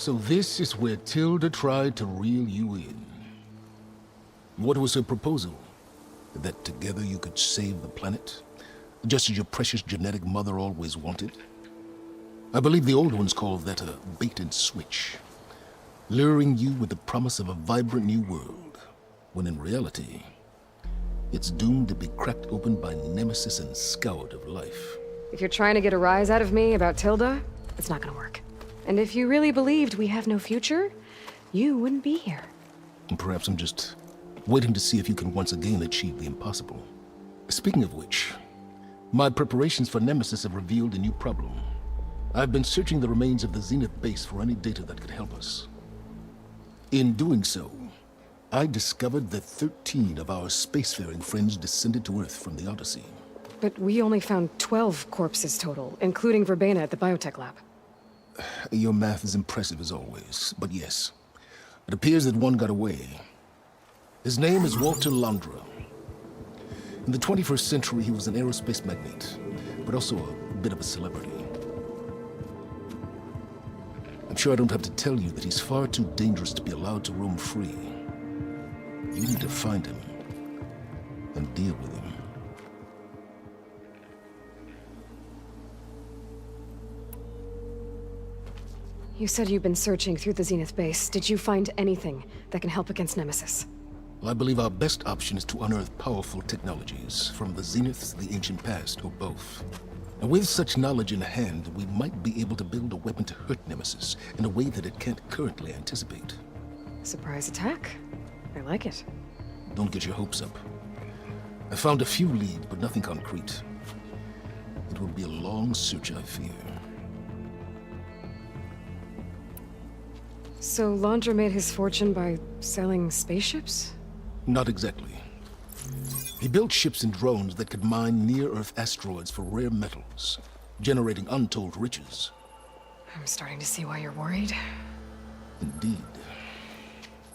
So this is where Tilda tried to reel you in. What was her proposal? That together you could save the planet? Just as your precious genetic mother always wanted? I believe the old ones called that a bait and switch. Luring you with the promise of a vibrant new world, when in reality, it's doomed to be cracked open by Nemesis and scoured of life. If you're trying to get a rise out of me about Tilda, it's not gonna work. And if you really believed we have no future, you wouldn't be here. And perhaps I'm just waiting to see if you can once again achieve the impossible. Speaking of which, my preparations for Nemesis have revealed a new problem. I've been searching the remains of the Zenith base for any data that could help us. In doing so, I discovered that 13 of our spacefaring friends descended to Earth from the Odyssey. But we only found 12 corpses total, including Verbena at the biotech lab. Your math is impressive as always, but yes, it appears that one got away. His name is Walter Londra. In the 21st century, he was an aerospace magnate, but also a bit of a celebrity. I'm sure I don't have to tell you that he's far too dangerous to be allowed to roam free. You need to find him and deal with him. You said you've been searching through the Zenith base. Did you find anything that can help against Nemesis? Well, I believe our best option is to unearth powerful technologies from the Zeniths, the ancient past, or both. And with such knowledge in hand, we might be able to build a weapon to hurt Nemesis in a way that it can't currently anticipate. Surprise attack? I like it. Don't get your hopes up. I found a few leads, but nothing concrete. It will be a long search, I fear. So Londra made his fortune by selling spaceships? Not exactly. He built ships and drones that could mine near-Earth asteroids for rare metals, generating untold riches. I'm starting to see why you're worried. Indeed.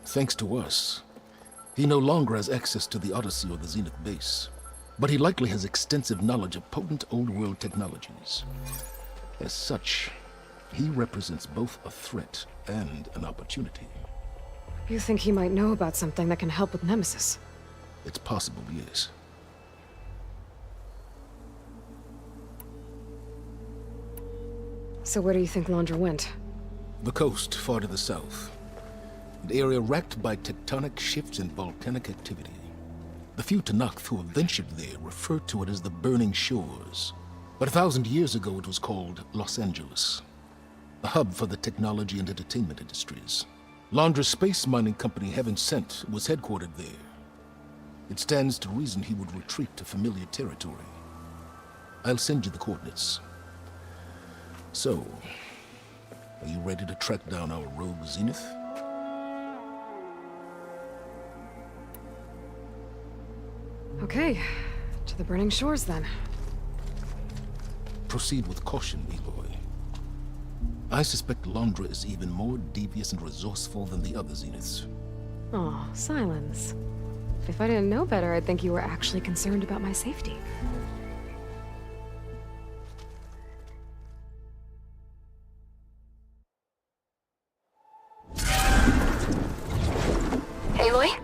Thanks to us, he no longer has access to the Odyssey or the Zenith base, but he likely has extensive knowledge of potent old-world technologies. As such, he represents both a threat and an opportunity. You think he might know about something that can help with Nemesis? It's possible, yes. So where do you think Londra went? The coast, far to the south. An area racked by tectonic shifts and volcanic activity. The few Tanakh who have ventured there refer to it as the Burning Shores. But 1,000 years ago it was called Los Angeles, a hub for the technology and entertainment industries. Londra's space mining company, Heaven Sent, was headquartered there. It stands to reason he would retreat to familiar territory. I'll send you the coordinates. So, are you ready to track down our rogue Zenith? Okay, to the Burning Shores then. Proceed with caution, Eloy. I suspect Londra is even more devious and resourceful than the other Zeniths. Oh, Silence. If I didn't know better, I'd think you were actually concerned about my safety. Aloy?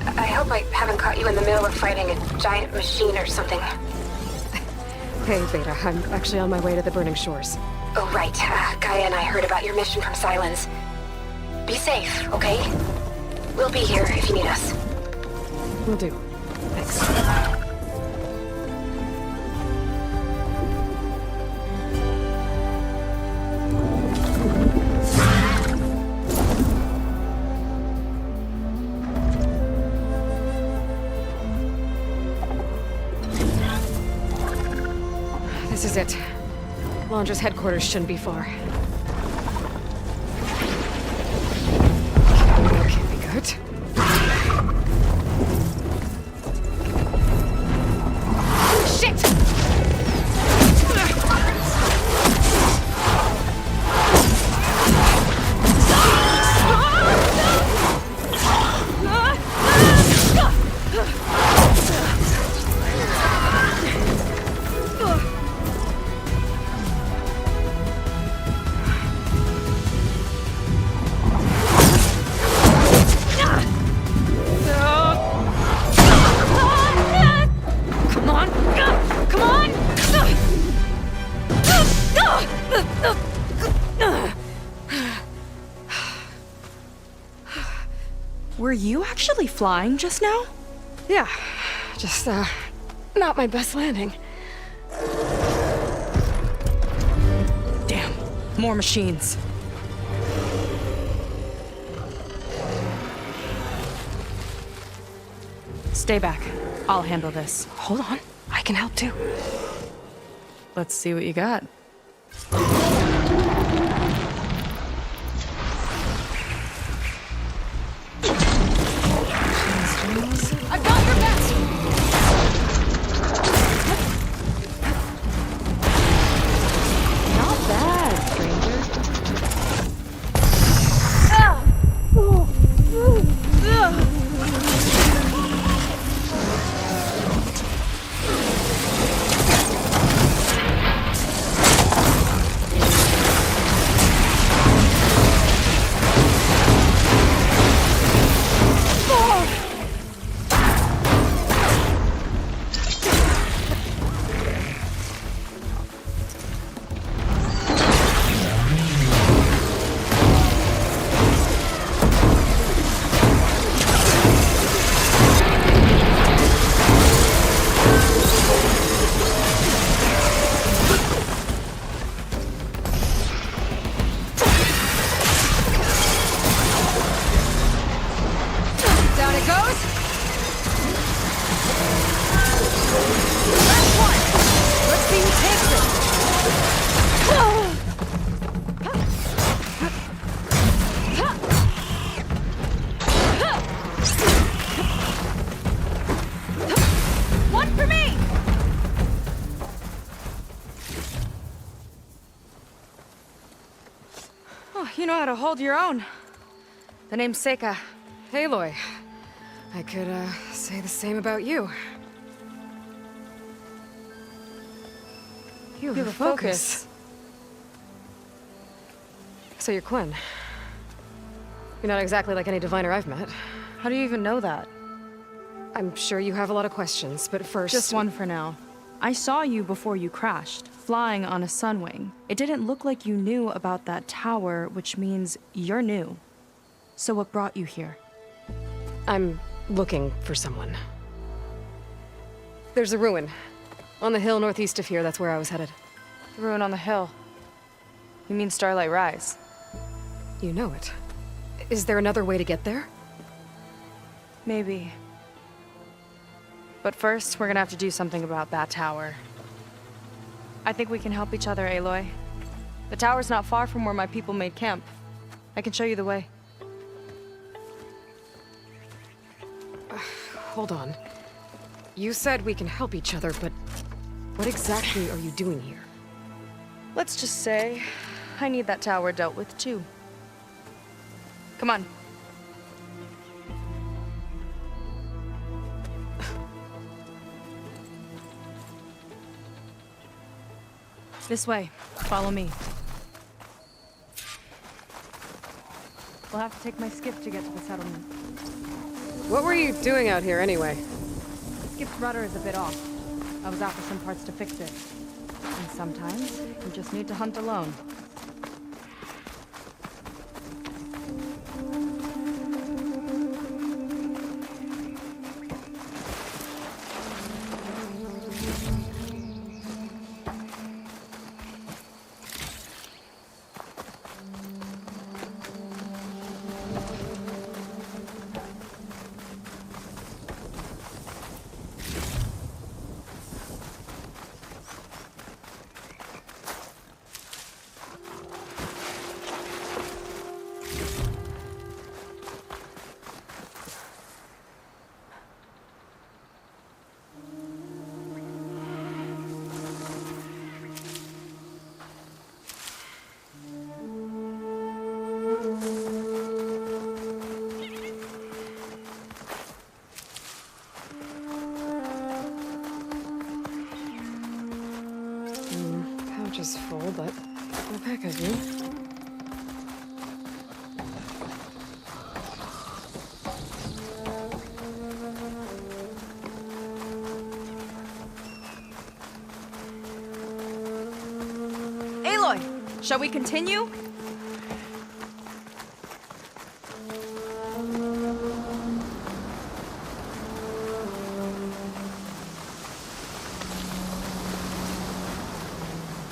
I hope I haven't caught you in the middle of fighting a giant machine or something. Hey, Beta, I'm actually on my way to the Burning Shores. Oh, right. Gaia and I heard about your mission from Silence. Be safe, okay? We'll be here if you need us. Will do. Thanks. This is it. Londra's headquarters shouldn't be far. Can't be good. Shit! you actually flying just now? Yeah, just, not my best landing. Damn, more machines. Stay back. I'll handle this. Hold on, I can help too. Let's see what you got. I've got your back! Not bad, stranger. Down it goes. Last one. Let's see who takes it. One for me. Oh, you know how to hold your own. The name's Seika. Aloy. I could, say the same about you. You have a focus. So you're Quinn. You're not exactly like any diviner I've met. How do you even know that? I'm sure you have a lot of questions, but first... Just one for now. I saw you before you crashed, flying on a sunwing. It didn't look like you knew about that tower, which means you're new. So what brought you here? I'm looking for someone. There's a ruin. On the hill northeast of here, that's where I was headed. The ruin on the hill. You mean Starlight Rise? You know it. Is there another way to get there? Maybe. But first, we're gonna have to do something about that tower. I think we can help each other, Aloy. The tower's not far from where my people made camp. I can show you the way. Hold on. You said we can help each other, but what exactly are you doing here? Let's just say, I need that tower dealt with too. Come on. This way. Follow me. We'll have to take my skiff to get to the settlement. What were you doing out here anyway? The skiff's rudder is a bit off. I was after some parts to fix it. And sometimes, you just need to hunt alone. Pouch is full, but no packaging. Aloy, shall we continue?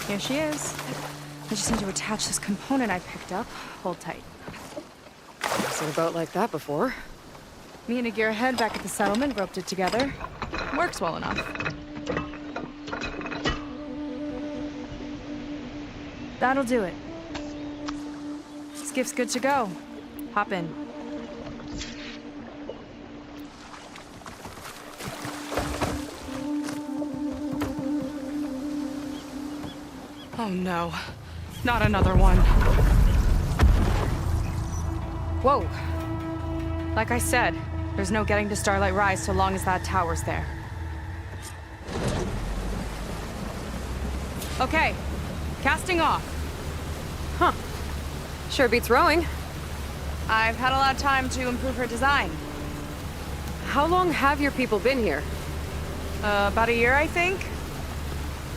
Here she is. I just need to attach this component I picked up. Hold tight. Seen a boat like that before. Me and a gearhead back at the settlement roped it together. Works well enough. That'll do it. Skiff's good to go. Hop in. Oh no. Not another one. Whoa. Like I said, there's no getting to Starlight Rise so long as that tower's there. Okay. Casting off. Huh. Sure beats rowing. I've had a lot of time to improve her design. How long have your people been here? About a year, I think.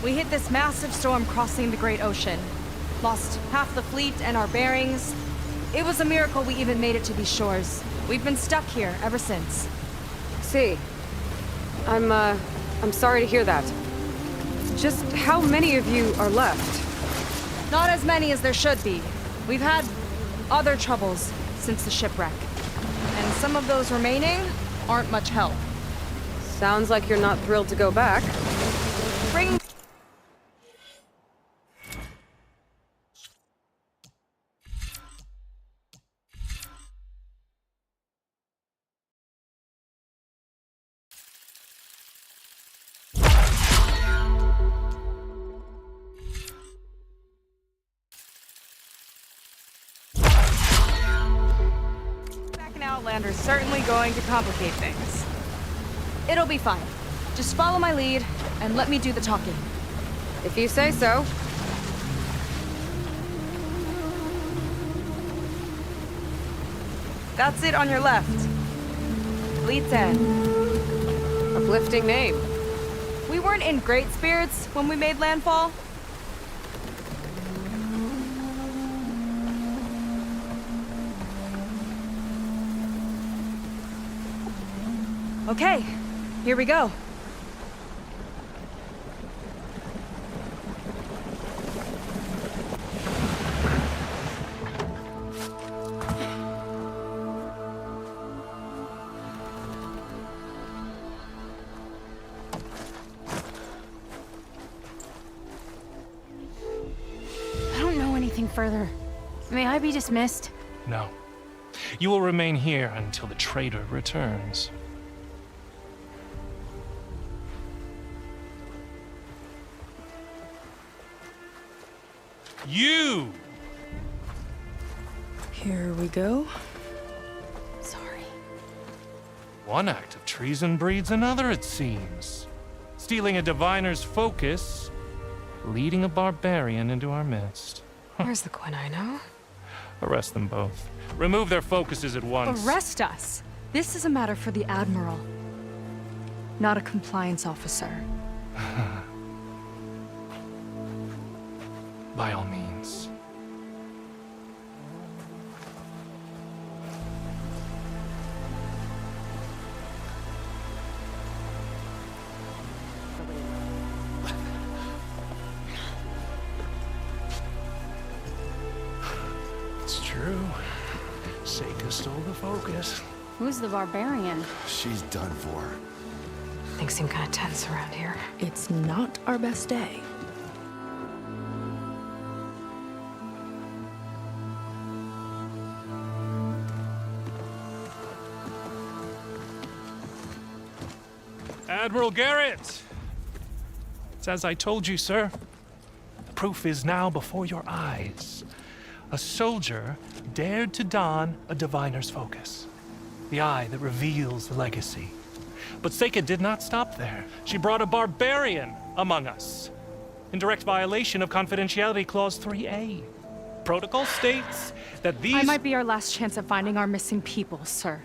We hit this massive storm crossing the Great Ocean. Lost half the fleet and our bearings. It was a miracle we even made it to these shores. We've been stuck here ever since. See. I'm sorry to hear that. Just how many of you are left? Not as many as there should be. We've had other troubles since the shipwreck. And some of those remaining aren't much help. Sounds like you're not thrilled to go back. Bring... Outlander's certainly going to complicate things. It'll be fine. Just follow my lead and let me do the talking. If you say so. That's it on your left. Fleet's End. Uplifting name. We weren't in great spirits when we made landfall. Okay, here we go. I don't know anything further. May I be dismissed? No. You will remain here until the traitor returns. You! Here we go. Sorry. One act of treason breeds another, it seems. Stealing a diviner's focus, leading a barbarian into our midst. Where's the Quinino? Arrest them both. Remove their focuses at once. Arrest us. This is a matter for the Admiral, not a compliance officer. By all means. It's true. Seika stole the focus. Who's the barbarian? She's done for. Things seem kind of tense around here. It's not our best day. Admiral Garrett! It's as I told you, sir. The proof is now before your eyes. A soldier dared to don a diviner's focus. The eye that reveals the legacy. But Seika did not stop there. She brought a barbarian among us. In direct violation of Confidentiality Clause 3A. Protocol states that these... I might be our last chance at finding our missing people, sir.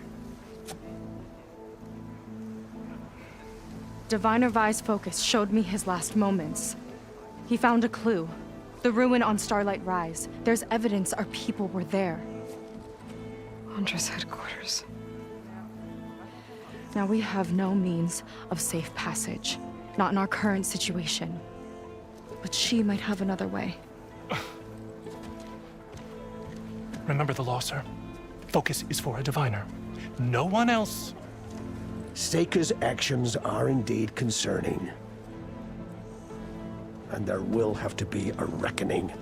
Diviner Vi's focus showed me his last moments. He found a clue. The ruin on Starlight Rise. There's evidence our people were there. Hunter's headquarters. Now we have no means of safe passage. Not in our current situation. but she might have another way. Remember the law, sir. Focus is for a diviner. No one else. Seika's actions are indeed concerning. And there will have to be a reckoning.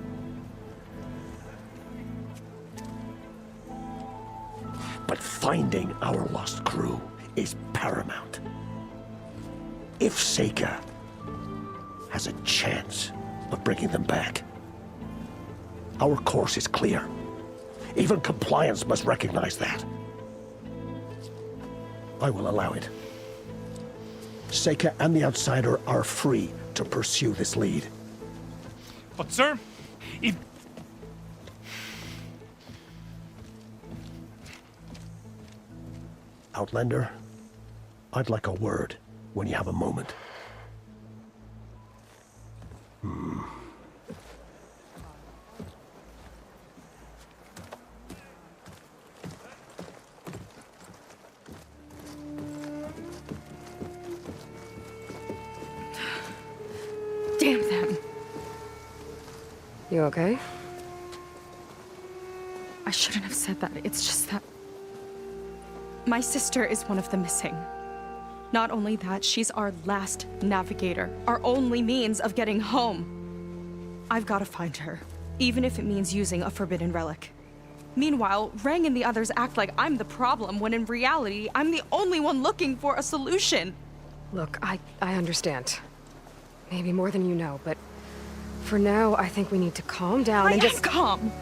But finding our lost crew is paramount. If Seika has a chance of bringing them back, our course is clear. Even compliance must recognize that. I will allow it. Seika and the Outsider are free to pursue this lead. But, sir, if... Outlander, I'd like a word when you have a moment. Damn them. You okay? I shouldn't have said that. It's just that... my sister is one of the missing. Not only that, she's our last navigator, our only means of getting home. I've got to find her, even if it means using a forbidden relic. Meanwhile, Rang and the others act like I'm the problem, when in reality, I'm the only one looking for a solution. Look, I understand. Maybe more than you know, but for now, I think we need to calm down and just... calm!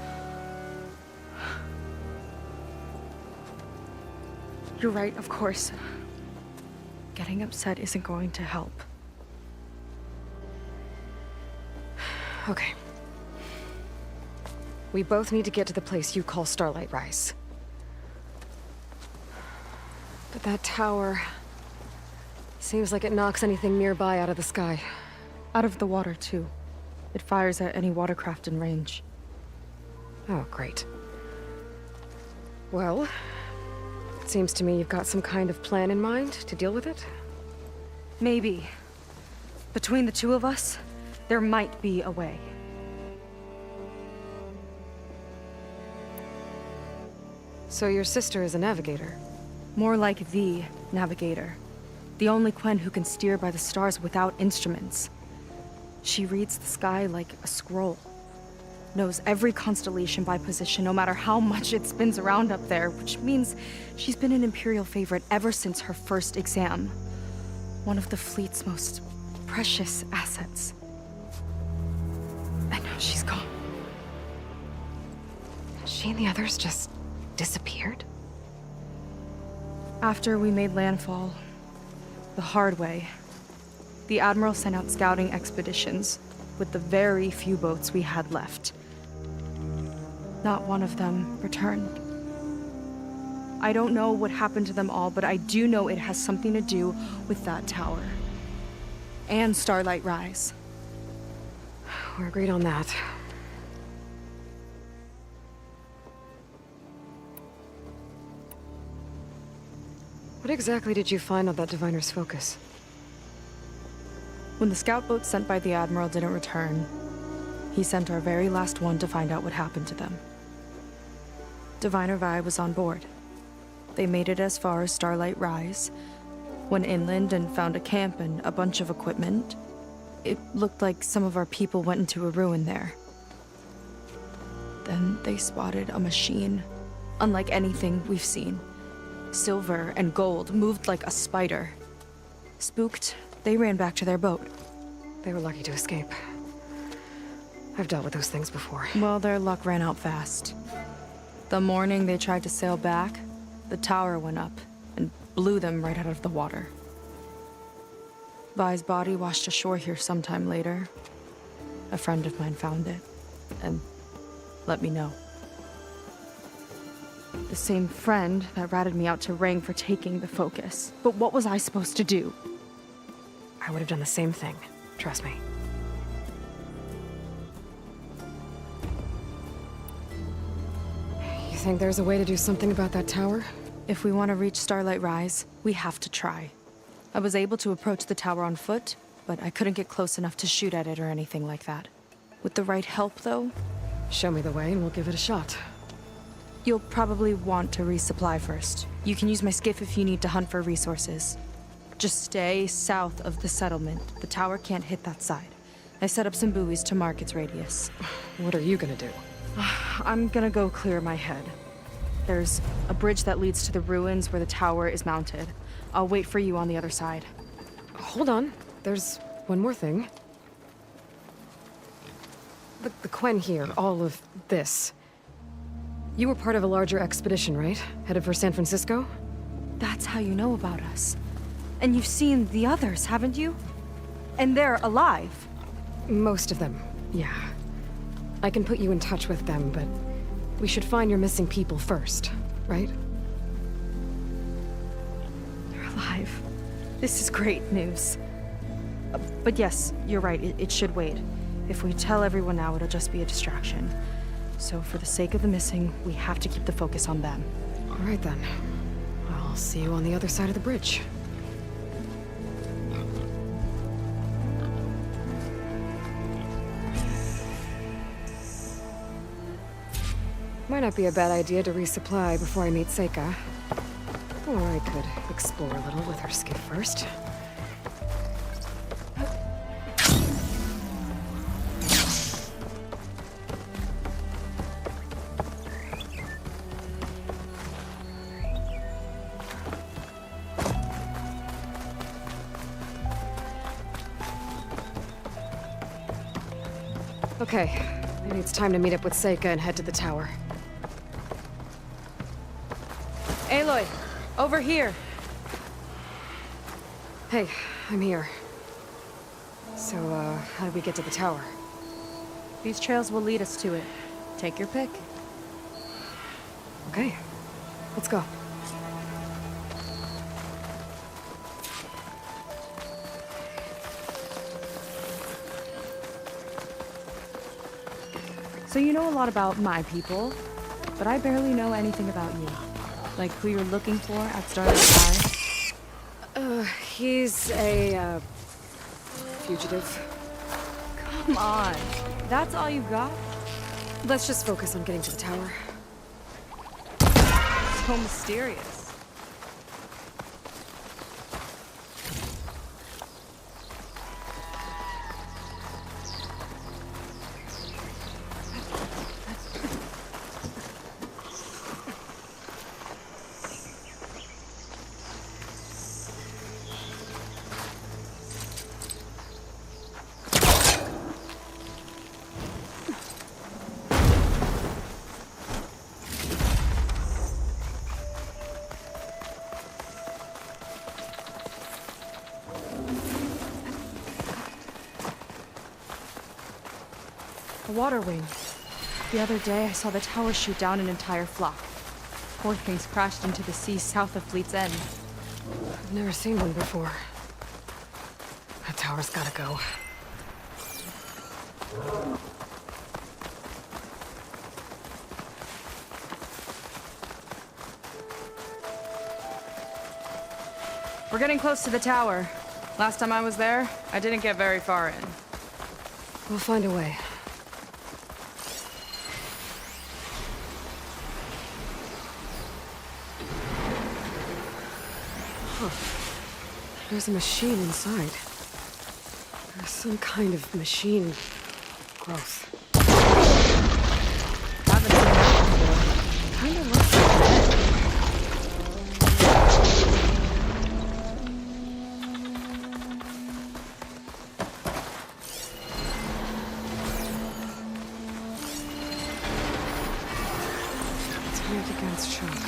You're right, of course. Getting upset isn't going to help. Okay. We both need to get to the place you call Starlight Rise. But that tower... seems like it knocks anything nearby out of the sky. Out of the water, too. It fires at any watercraft in range. Oh, great. Well, it seems to me you've got some kind of plan in mind to deal with it. Maybe. Between the two of us, there might be a way. So your sister is a navigator? More like the navigator. The only Quen who can steer by the stars without instruments. She reads the sky like a scroll. Knows every constellation by position, no matter how much it spins around up there, which means she's been an Imperial favorite ever since her first exam. One of the fleet's most precious assets. And now she's gone. She and the others just disappeared? After we made landfall, the hard way, the Admiral sent out scouting expeditions with the very few boats we had left. Not one of them returned. I don't know what happened to them all, but I do know it has something to do with that tower. And Starlight Rise. We're agreed on that. What exactly did you find on that Diviner's focus? When the scout boat sent by the Admiral didn't return, he sent our very last one to find out what happened to them. Diviner Vi was on board. They made it as far as Starlight Rise, went inland and found a camp and a bunch of equipment. It looked like some of our people went into a ruin there. Then they spotted a machine, unlike anything we've seen. Silver and gold, moved like a spider. Spooked, they ran back to their boat. They were lucky to escape. I've dealt with those things before. Well, their luck ran out fast. The morning they tried to sail back, the tower went up and blew them right out of the water. Vi's body washed ashore here sometime later. A friend of mine found it and let me know. The same friend that ratted me out to Rang for taking the focus. But what was I supposed to do? I would have done the same thing. Trust me. You think there's a way to do something about that tower? If we want to reach Starlight Rise, we have to try. I was able to approach the tower on foot, but I couldn't get close enough to shoot at it or anything like that. With the right help, though, Show me the way and we'll give it a shot. you'll probably want to resupply first. You can use my skiff if you need to hunt for resources. Just stay south of the settlement. The tower can't hit that side. I set up some buoys to mark its radius. What are you gonna do? I'm gonna go clear my head. There's a bridge that leads to the ruins where the tower is mounted. I'll wait for you on the other side. Hold on. There's one more thing. The Quen here, all of this. You were part of a larger expedition, right? Headed for San Francisco? That's how you know about us. And you've seen the others, haven't you? And they're alive. Most of them, yeah. I can put you in touch with them, but we should find your missing people first, right? They're alive. This is great news. But yes, you're right, it should wait. If we tell everyone now, it'll just be a distraction. So for the sake of the missing, we have to keep the focus on them. All right then. I'll see you on the other side of the bridge. Might not be a bad idea to resupply before I meet Seika. Or I could explore a little with her skiff first. Okay, maybe it's time to meet up with Seika and head to the tower. Aloy, over here. Hey, I'm here. So, how do we get to the tower? These trails will lead us to it. Take your pick. Okay, let's go. So you know a lot about my people, but I barely know anything about you. Like who you're looking for at Starlight Sky. He's a, fugitive. Come on, that's all you got? Let's just focus on getting to the tower. So mysterious. A water wing. The other day, I saw the tower shoot down an entire flock. Poor things crashed into the sea south of Fleet's End. I've never seen one before. That tower's gotta go. We're getting close to the tower. Last time I was there, I didn't get very far in. We'll find a way. Huh. There's a machine inside. There's some kind of machine growth. Haven't seen that before. Kinda looks like that. Tank against shock.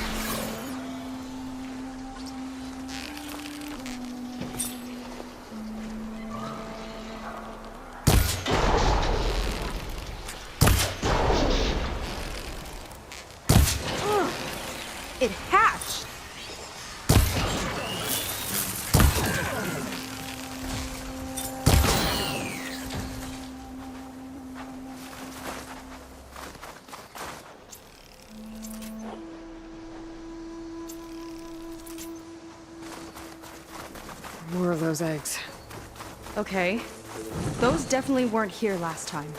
It hatched! More of those eggs. Okay. Those definitely weren't here last time.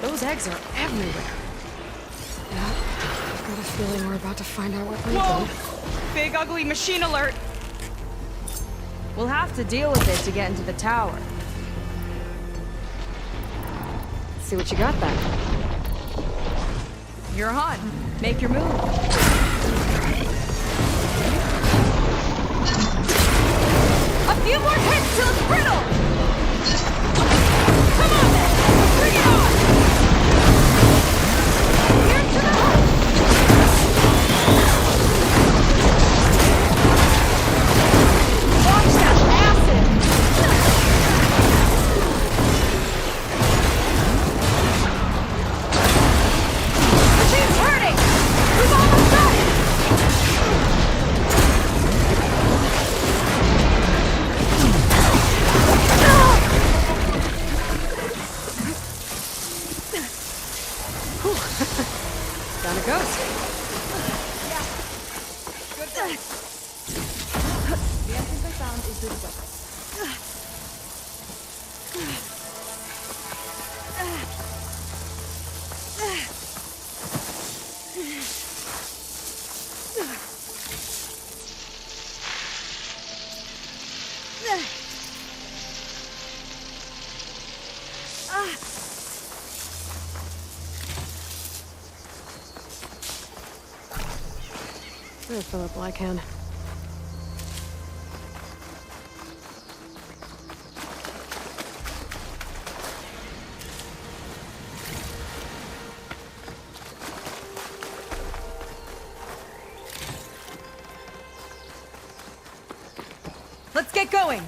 Those eggs are everywhere. Yeah, I've got a feeling we're about to find out what made Whoa! them. Big ugly machine alert! We'll have to deal with it to get into the tower. See what you got then. You're on. Make your move. A few more hits till it's brittle! Come on then! Bring it on! Here's to the hook! Watch that acid! Machine's hurting! We've almost got it! Down it goes. The entrance I found is through the west. I'll fill up while I can. Let's get going!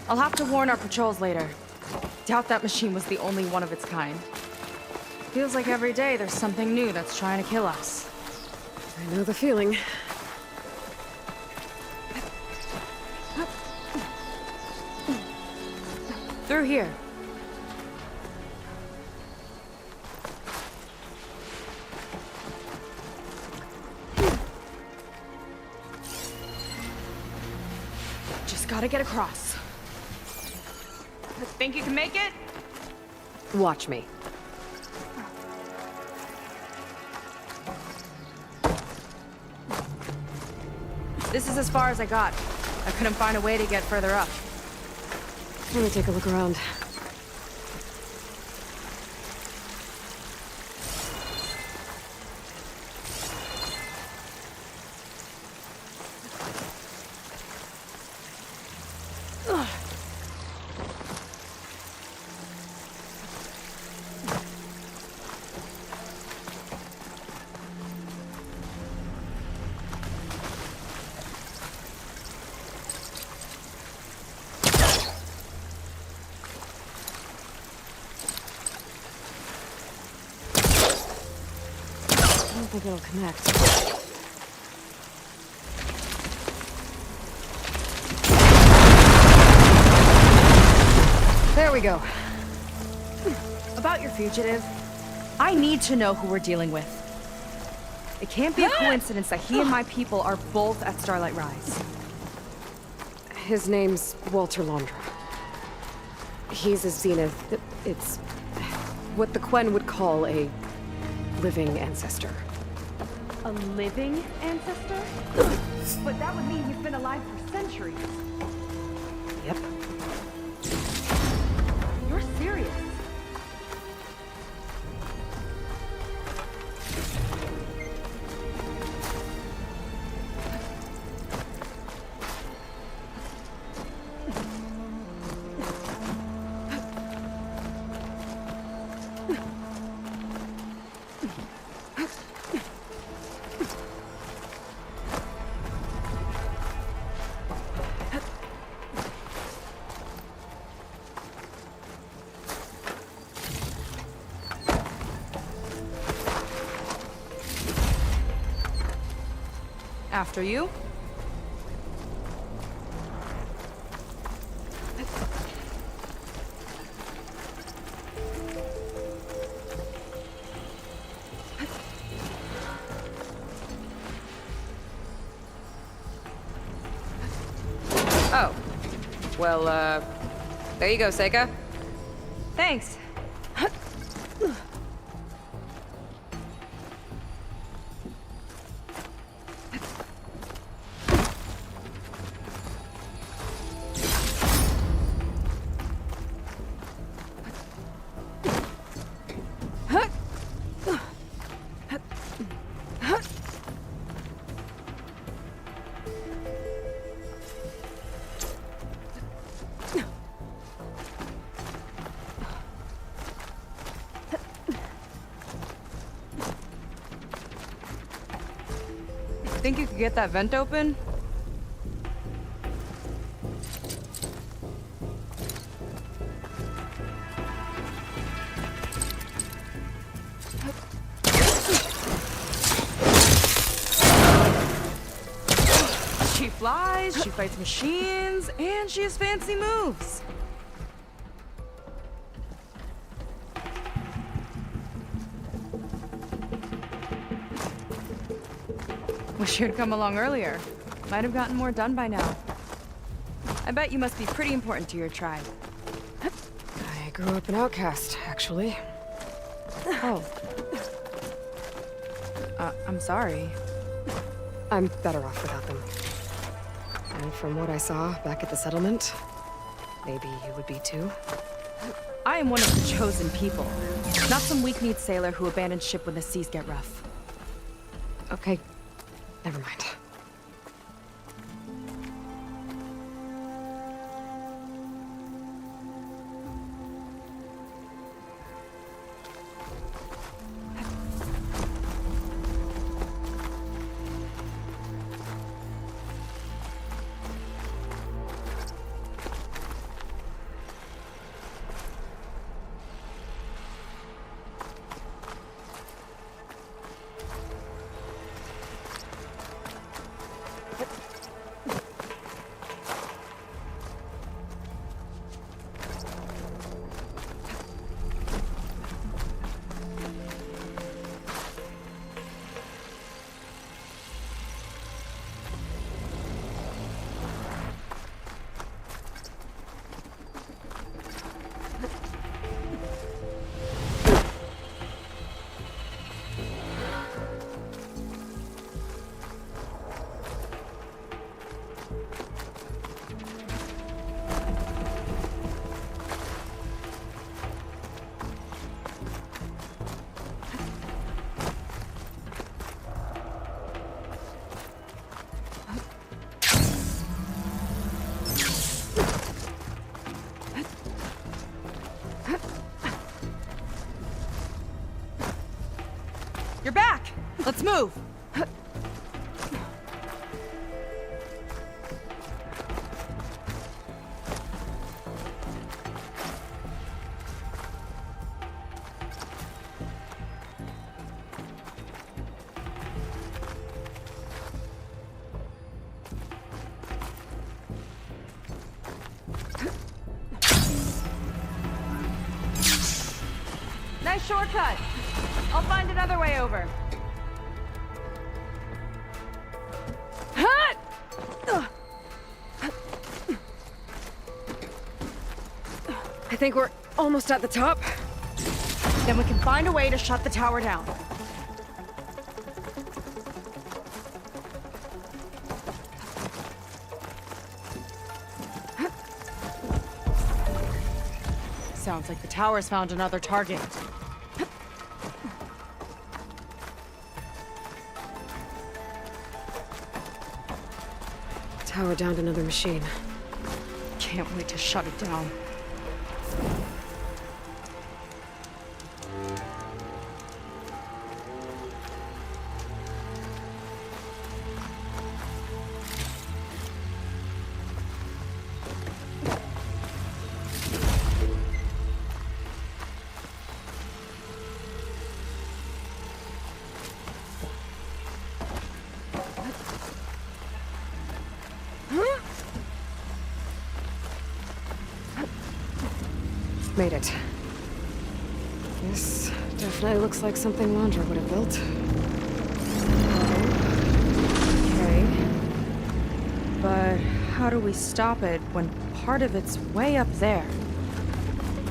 I'll have to warn our patrols later. Doubt that machine was the only one of its kind. Feels like every day there's something new that's trying to kill us. I know the feeling. Through here. Just gotta get across. Think you can make it? Watch me. This is as far as I got. I couldn't find a way to get further up. Let me take a look around. think it'll connect. There we go. About your fugitive, I need to know who we're dealing with. It can't be a coincidence that he and my people are both at Starlight Rise. His name's Walter Londra. He's a Zenith. It's what the Quen would call a living ancestor. A living ancestor? But that would mean he's been alive for centuries. Yep. You're serious? After you. Oh. Well, there you go, Seika. Thanks. Think you could get that vent open? She flies, she fights machines, and she has fancy moves. Wish you'd come along earlier. Might have gotten more done by now. I bet you must be pretty important to your tribe. I grew up an outcast, actually. Oh. I'm sorry. I'm better off without them. And from what I saw back at the settlement, maybe you would be too. I am one of the chosen people. Not some weak-kneed sailor who abandoned ship when the seas get rough. Okay, never mind. You're back! Let's move! Nice shortcut. I'll find another way over. I think we're almost at the top. Then we can find a way to shut the tower down. Sounds like the tower's found another target. Tower downed another machine. Can't wait to shut it down. Made it. This definitely looks like something Londra would have built. Okay. But how do we stop it when part of it's way up there?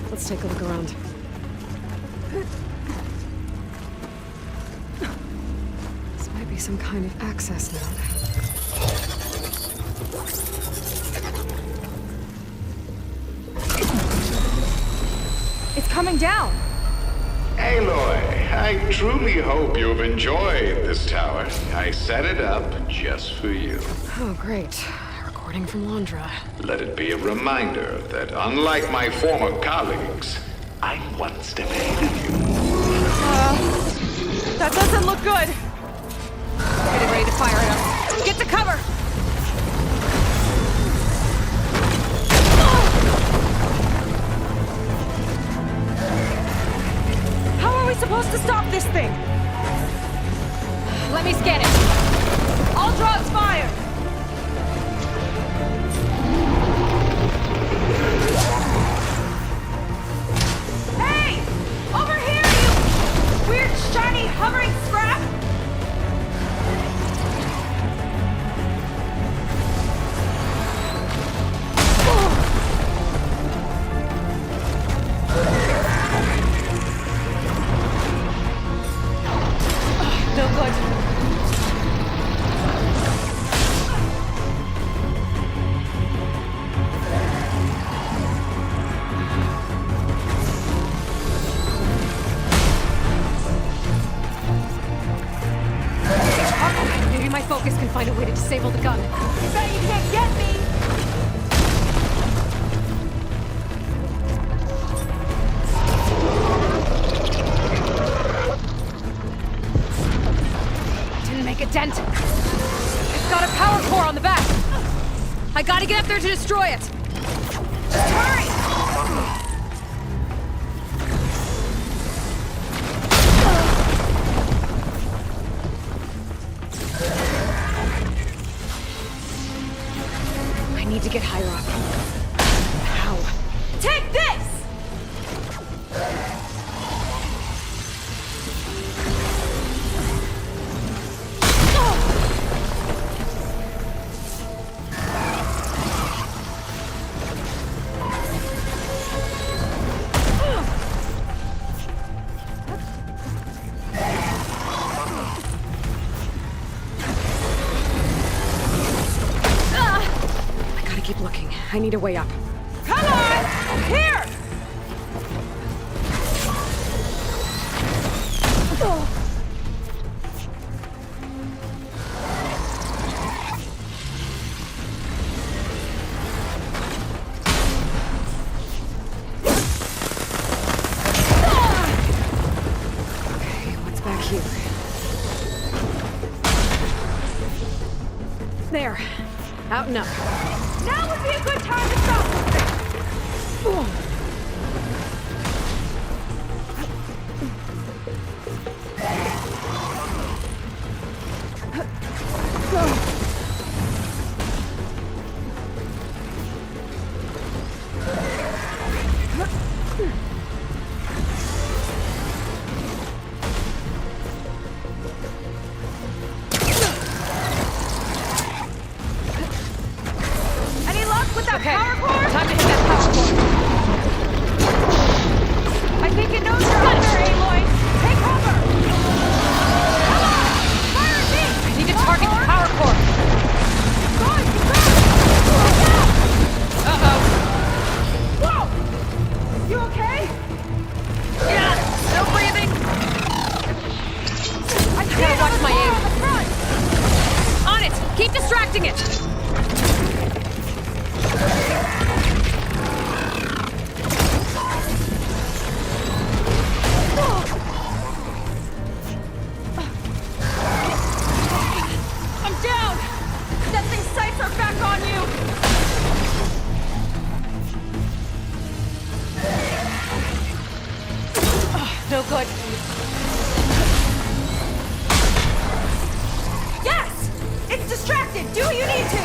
Let's take a look around. This might be some kind of access node. It's coming down! Aloy, I truly hope you've enjoyed this tower. I set it up just for you. Oh, great. A recording from Londra. Let it be a reminder that unlike my former colleagues, I'm one step ahead of you. That doesn't look good! Getting ready to fire at us. Get to cover! How are we supposed to stop this thing? Let me scan it. All drops fired! Hey! Over here, you weird, shiny, hovering scrap! No good. Maybe my focus can find a way to disable the gun. You bet you can't get me! Didn't make a dent. It's got a power core on the back. I gotta get up there to destroy it. Just hurry! I need to get higher up. How? Take this! I gotta keep looking. I need a way up. Come on! Here! Okay, what's back here? There. Out and up. Now would be a good time to stop! No good. Yes! It's distracted! Do what you need to!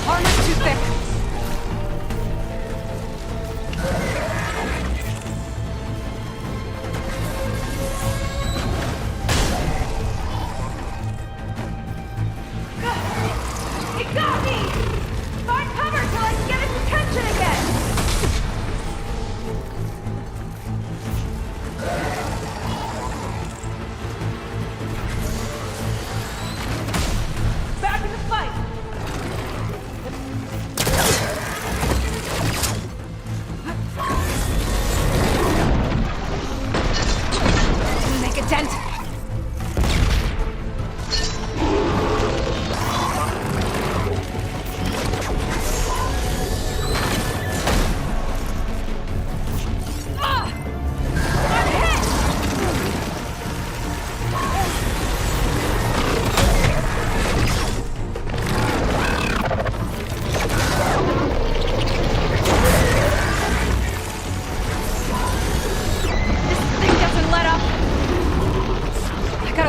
Armor's too thick. It got me! Find cover till I can get its attention again! Back in the fight! Make a dent!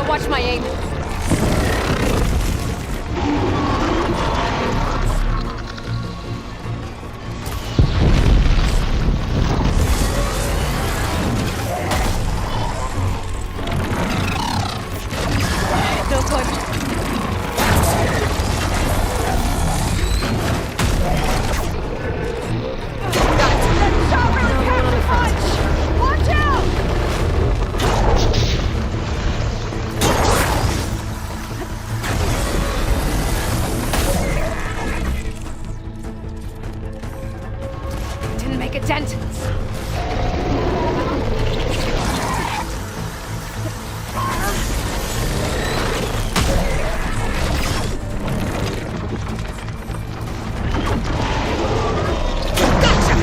Watch my aim. No good. That shot really packed a punch! Watch out! Make a dent. Gotcha.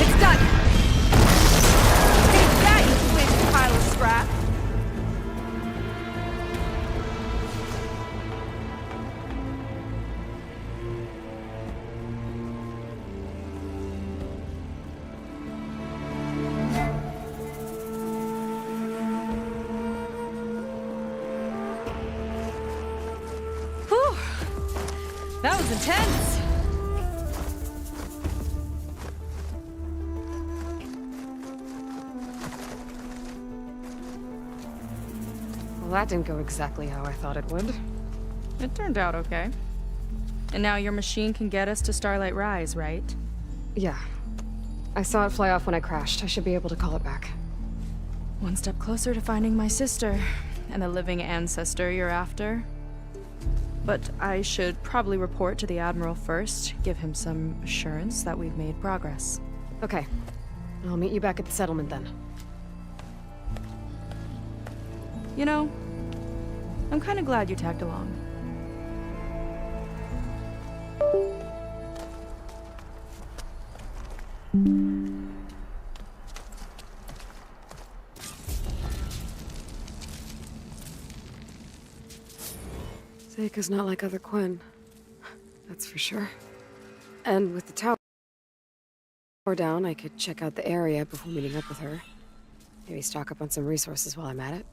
It's done. Take that, you wasted pile of scrap. That was intense! Well, that didn't go exactly how I thought it would. It turned out okay. And now your machine can get us to Starlight Rise, right? Yeah. I saw it fly off when I crashed. I should be able to call it back. One step closer to finding my sister, and the living ancestor you're after. But I should probably report to the Admiral first, give him some assurance that we've made progress. Okay. I'll meet you back at the settlement then. You know, I'm kind of glad you tagged along. Seika's not like other Quen. That's for sure. And with the tower down, I could check out the area before meeting up with her. Maybe stock up on some resources while I'm at it.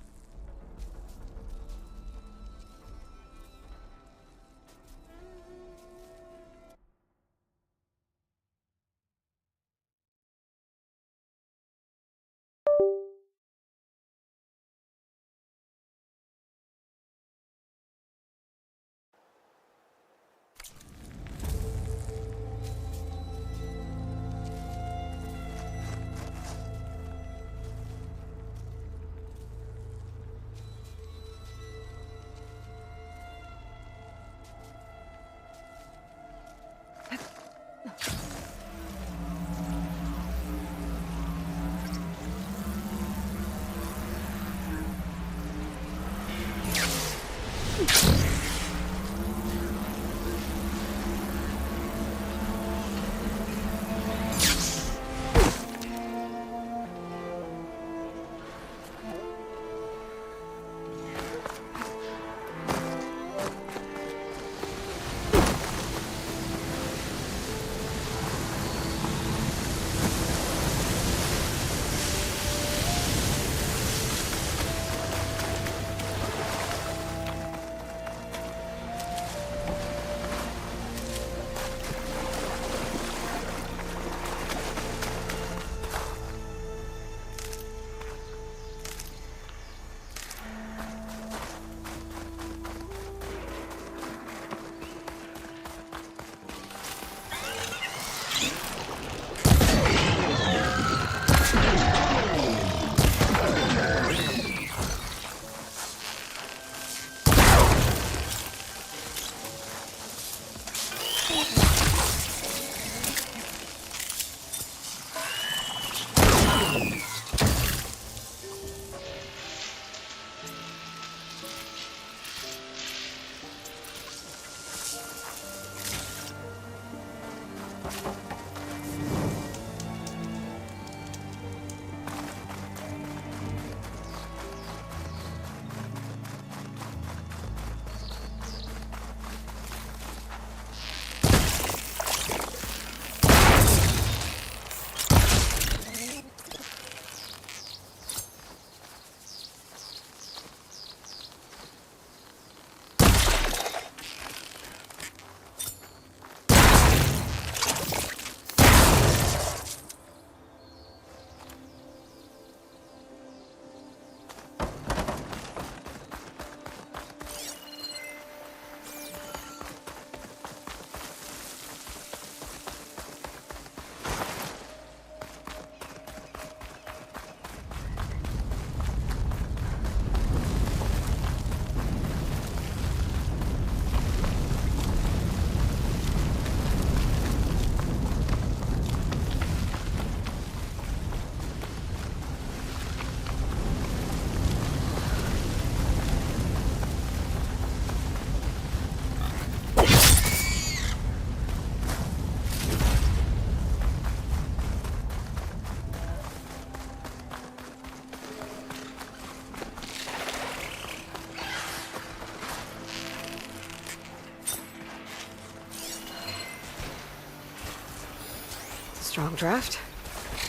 Strong draft.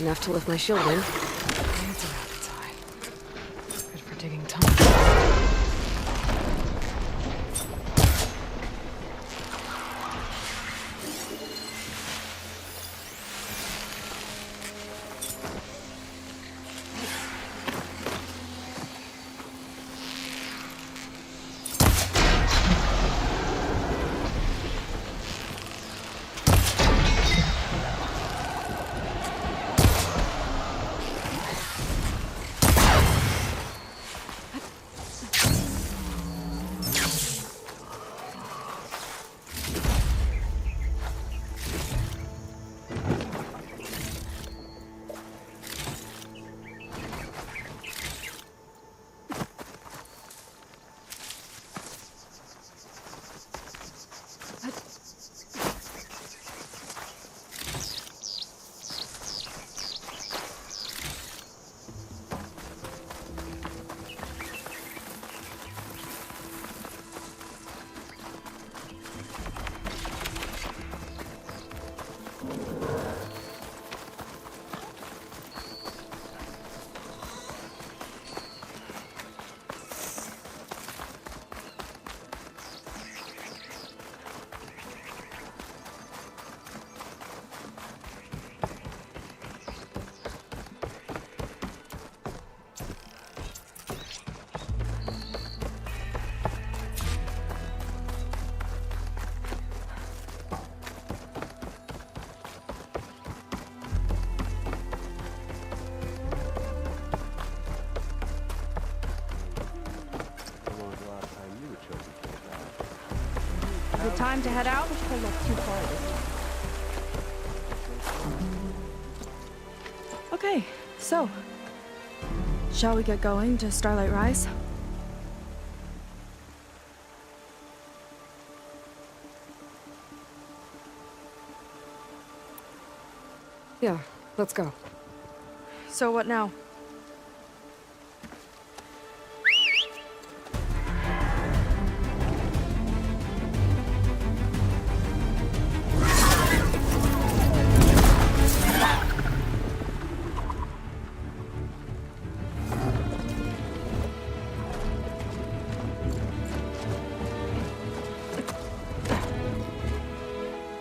Enough to lift my shield in. It's a rapid's eye. Good for digging tunnels. Is it time to head out? Okay, so shall we get going to Starlight Rise? Yeah, let's go. So what now?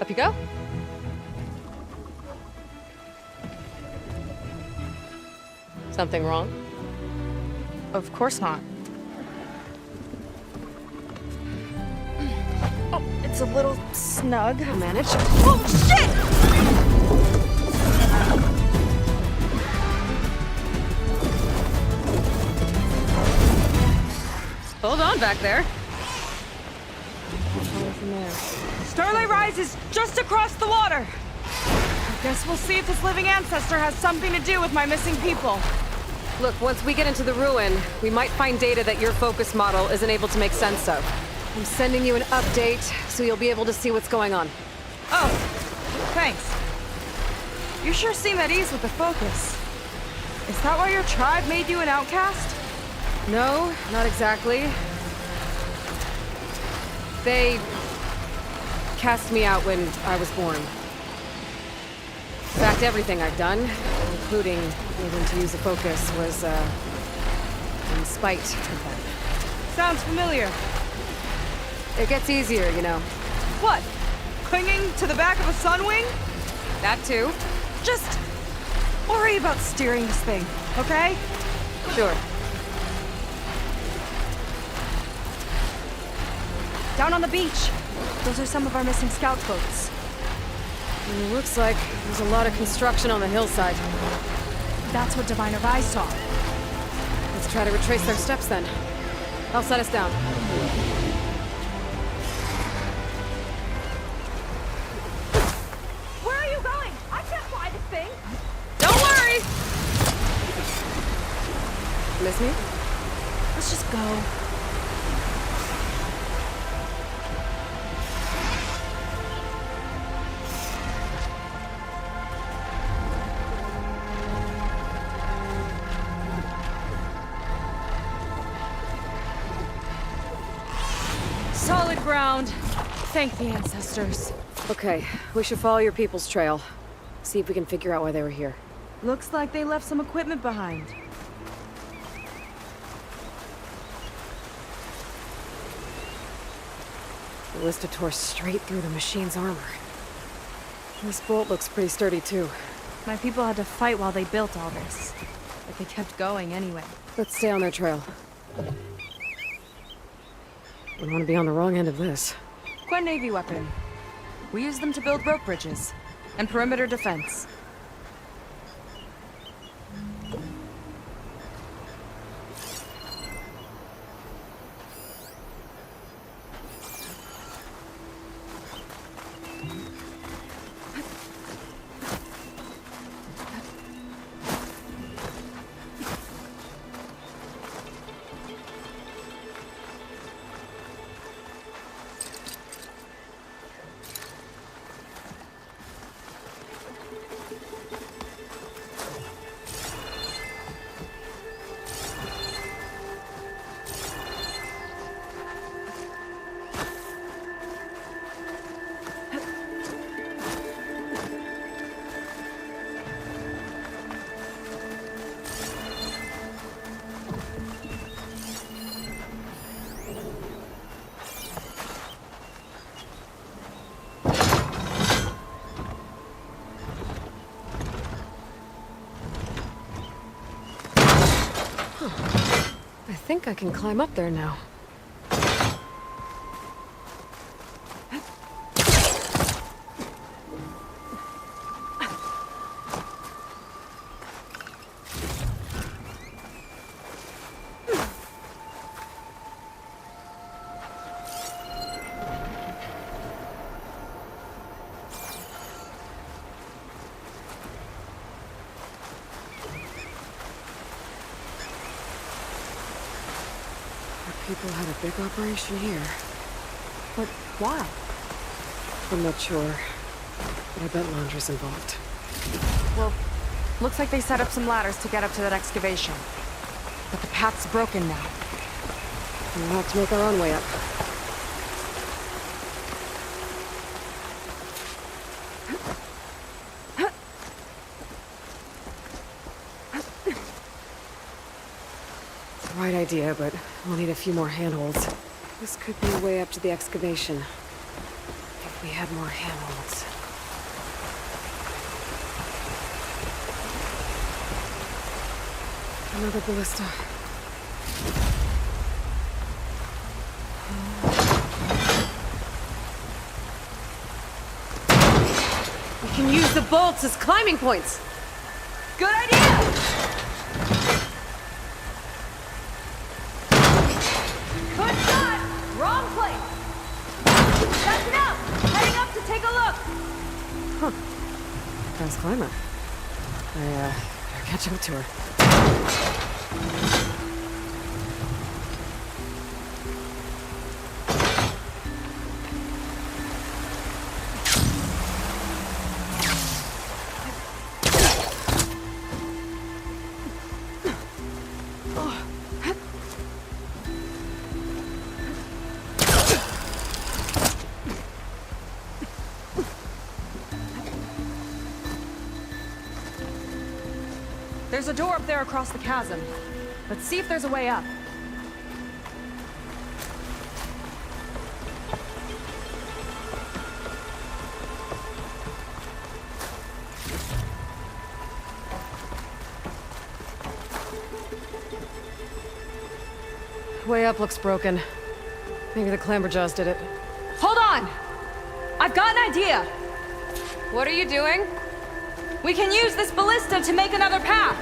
Up you go. Something wrong? Of course not. Oh, it's a little snug. I'll manage. Oh, shit! Hold on back there. Starlight Rise is just across the water. I guess we'll see if his living ancestor has something to do with my missing people. Look, once we get into the ruin, we might find data that your focus model isn't able to make sense of. I'm sending you an update, so you'll be able to see what's going on. Oh, thanks. You sure seem at ease with the focus. Is that why your tribe made you an outcast? No, not exactly. They cast me out when I was born. In fact, everything I've done, including needing to use a focus, was, in spite of them. Sounds familiar. It gets easier, you know. What? Clinging to the back of a sunwing? That too. Just worry about steering this thing, okay? Sure. Down on the beach. Those are some of our missing scout boats. It looks like there's a lot of construction on the hillside. That's what Diviner Vi saw. Let's try to retrace their steps then. I'll set us down. Where are you going? I can't fly this thing. Don't worry! Miss me? Let's just go. Solid ground. Thank the ancestors. Okay, we should follow your people's trail. See if we can figure out why they were here. Looks like they left some equipment behind. The ballista tore straight through the machine's armor. This bolt looks pretty sturdy, too. My people had to fight while they built all this. But they kept going anyway. Let's stay on their trail. Wouldn't want to be on the wrong end of this. Quen Navy weapon. We use them to build rope bridges and perimeter defense. I think I can climb up there now. People had a big operation here. But why? I'm not sure, but I bet Laundry's involved. Well, looks like they set up some ladders to get up to that excavation. But the path's broken now. We'll have to make our own way up. Right idea, but we'll need a few more handholds. This could be a way up to the excavation. If we had more handholds. Another ballista. We can use the bolts as climbing points! Good idea! Good shot! Wrong place! That's enough! Heading up to take a look! Huh. Fast climber. I, better catch up to her. There's a door up there across the chasm. Let's see if there's a way up. Way up looks broken. Maybe the clamberjaws did it. Hold on! I've got an idea! What are you doing? We can use this ballista to make another path!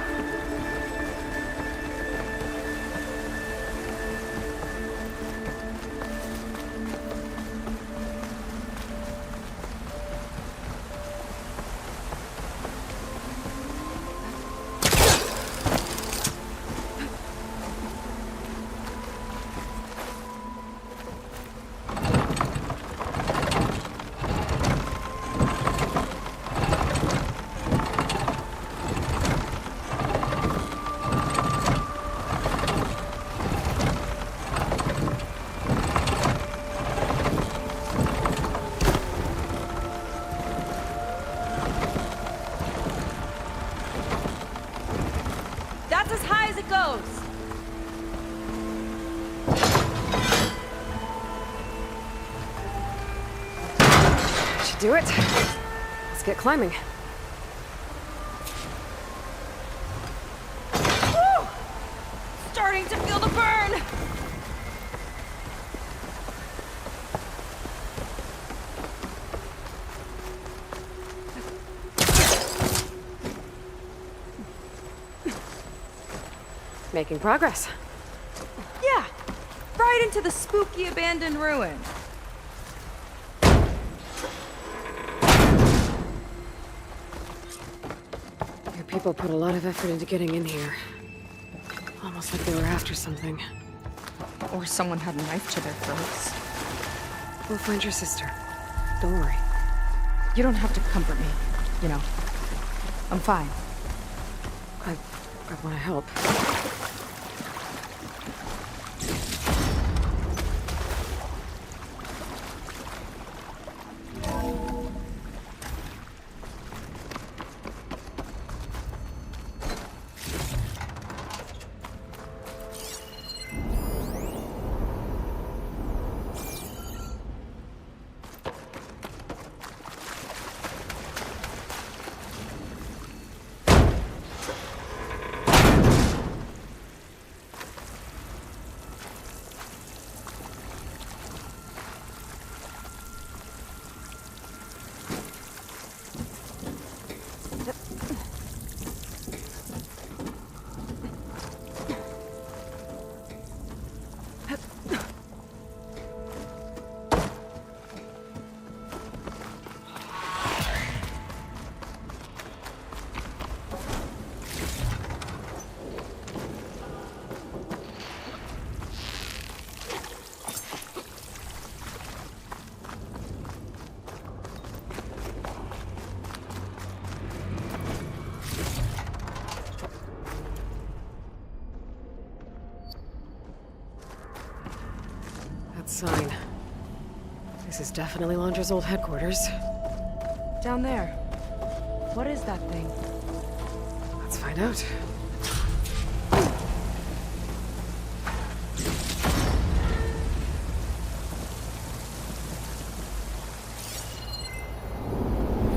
do it. Let's get climbing. Woo! Starting to feel the burn! Making progress. Yeah, right into the spooky abandoned ruin. Your people put a lot of effort into getting in here. Almost like they were after something. Or someone had a knife to their throats. We'll find your sister. Don't worry. You don't have to comfort me, you know. I'm fine. I want to help. Sign. This is definitely Londra's old headquarters. Down there. What is that thing? Let's find out.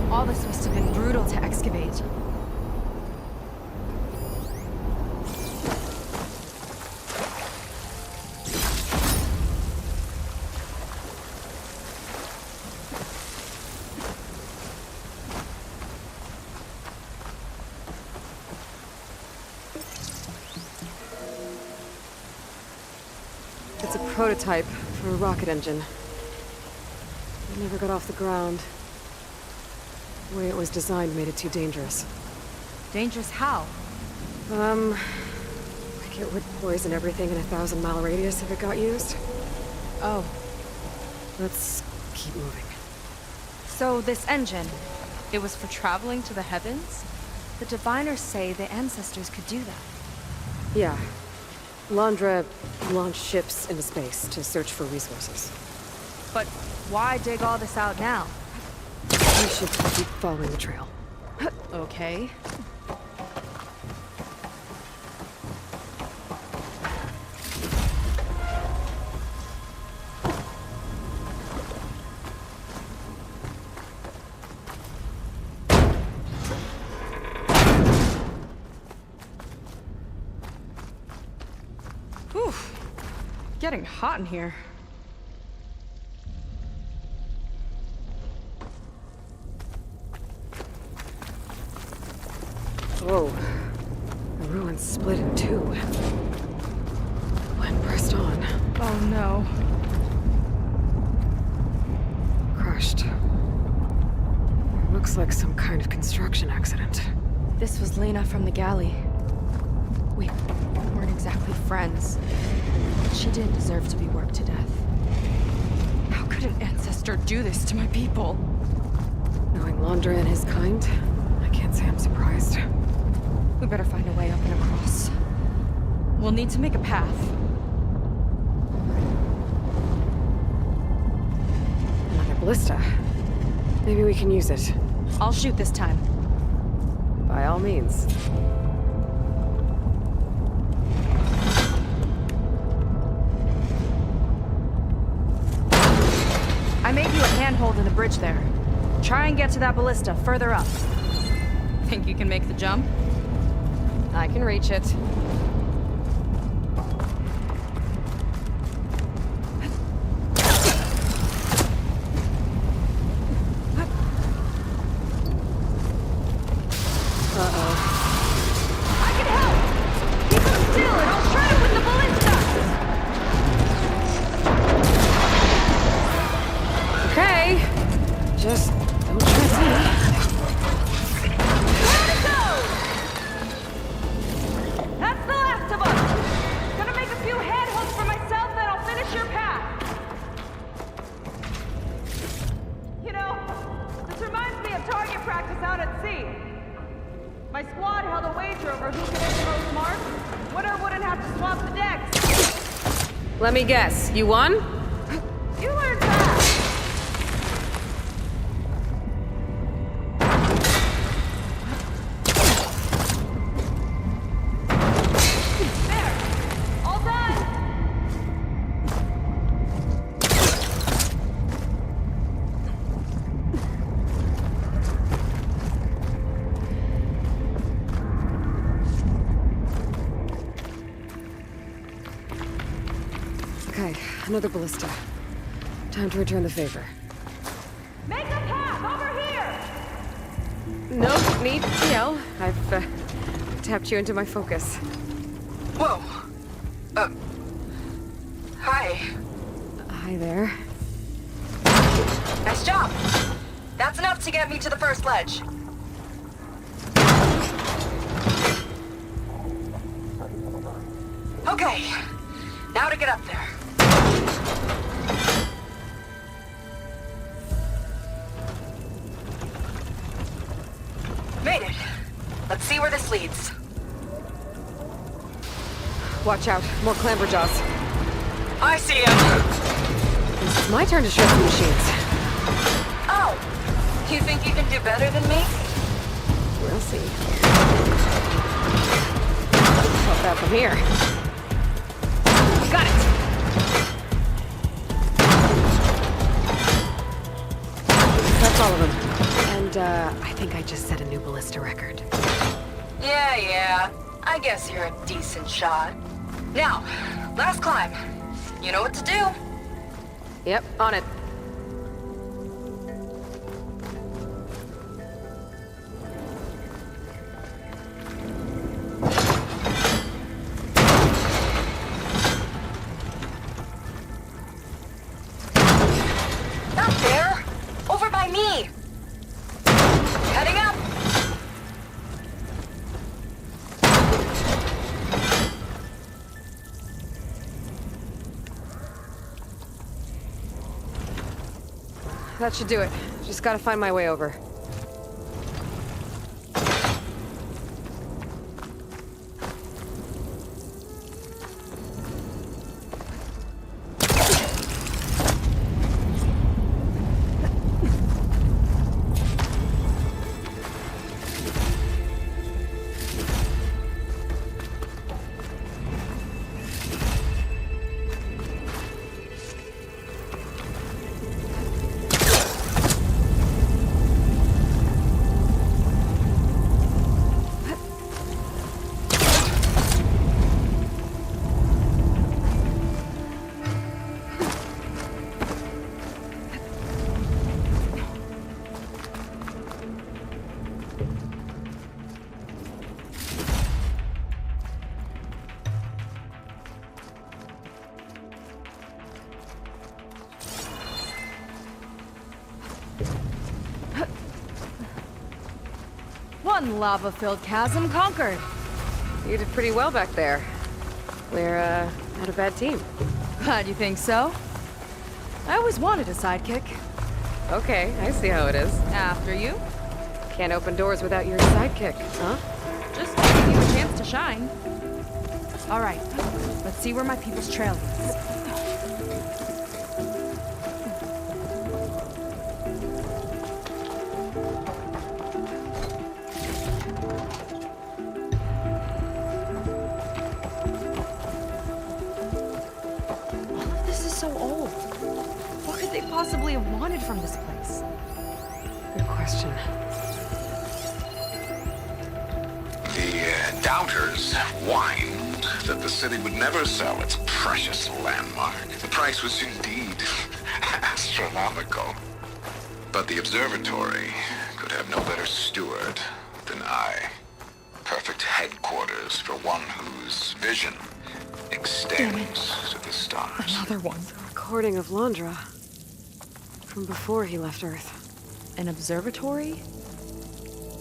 All this must have been brutal to excavate. It's a prototype for a rocket engine. It never got off the ground. The way it was designed made it too dangerous. Dangerous how? Like it would poison everything in a 1,000-mile radius if it got used. Oh. Let's keep moving. So this engine, it was for traveling to the heavens? The diviners say the ancestors could do that. Yeah. Londra launched ships into space to search for resources. But why dig all this out now? We should keep following the trail. Okay. Whew. Getting hot in here. Whoa. The ruins split in two. Wind pressed on. Oh no. Crushed. Looks like some kind of construction accident. This was Lena from the galley. We weren't exactly friends. She didn't deserve to be worked to death. How could an ancestor do this to my people? Knowing Londra and his kind, I can't say I'm surprised. We better find a way up and across. We'll need to make a path. Another ballista. Maybe we can use it. I'll shoot this time. By all means. I made you a handhold in the bridge there. try and get to that ballista further up. Think you can make the jump? I can reach it. I can help! Keep him still and I'll shred him with the ballista! Okay. Just don't trust me. There it goes! That's the last of us! Gonna make a few head hooks for myself, then I'll finish your path. You know, this reminds me of target practice out at sea. My squad held a wager over who could hit the most marks. Winner wouldn't have to swap the decks. Let me guess. You won? You learned fast. There. All done. Okay, another ballista. Time to return the favor. Make a path over here. No need to yell. I've tapped you into my focus. Whoa. Hi. Hi there. Nice job. That's enough to get me to the first ledge. Okay. Now to get up there. Made it. Let's see where this leads. Watch out. More clamberjaws. I see him. It's my turn to shred the machines. Oh. You think you can do better than me? We'll see. How about from here? Got it! That's all of them. And, I think I just set a new ballista record. Yeah. I guess you're a decent shot. Now, last climb. You know what to do. Yep, on it. Not there. Over by me. Heading up. That should do it. Just gotta find my way over. One lava-filled chasm conquered. You did pretty well back there. We're, not a bad team. Glad you think so. I always wanted a sidekick. Okay, I see how it is. After you. Can't open doors without your sidekick, huh? Just giving you a chance to shine. All right, let's see where my people's trail is. All of this is so old. What could they possibly have wanted from this place? Good question. The doubters whined that the city would never sell its precious landmark. The price was indeed astronomical. But the observatory could have no better steward than I. Perfect headquarters for one whose vision extends to the stars. Another one. Recording of Londra. From before he left Earth. An observatory?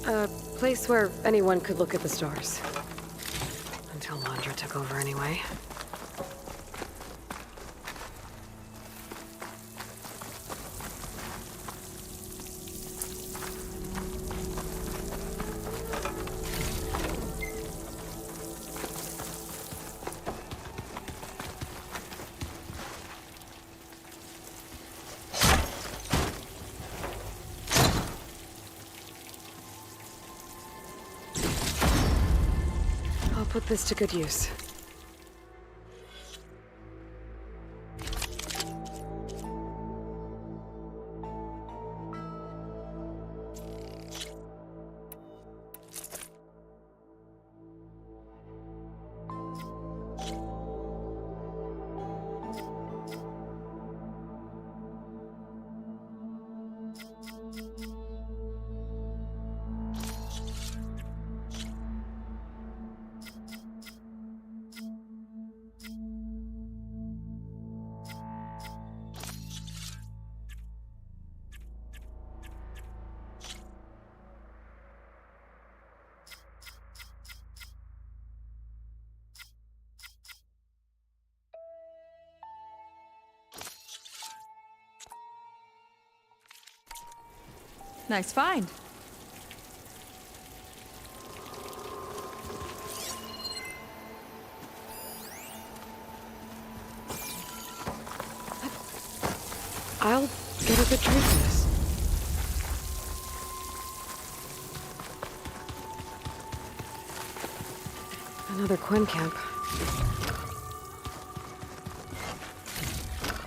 A place where anyone could look at the stars. Until Londra took over anyway. I'll put this to good use. Nice find. I'll get a good trace of this. Another Quinn camp.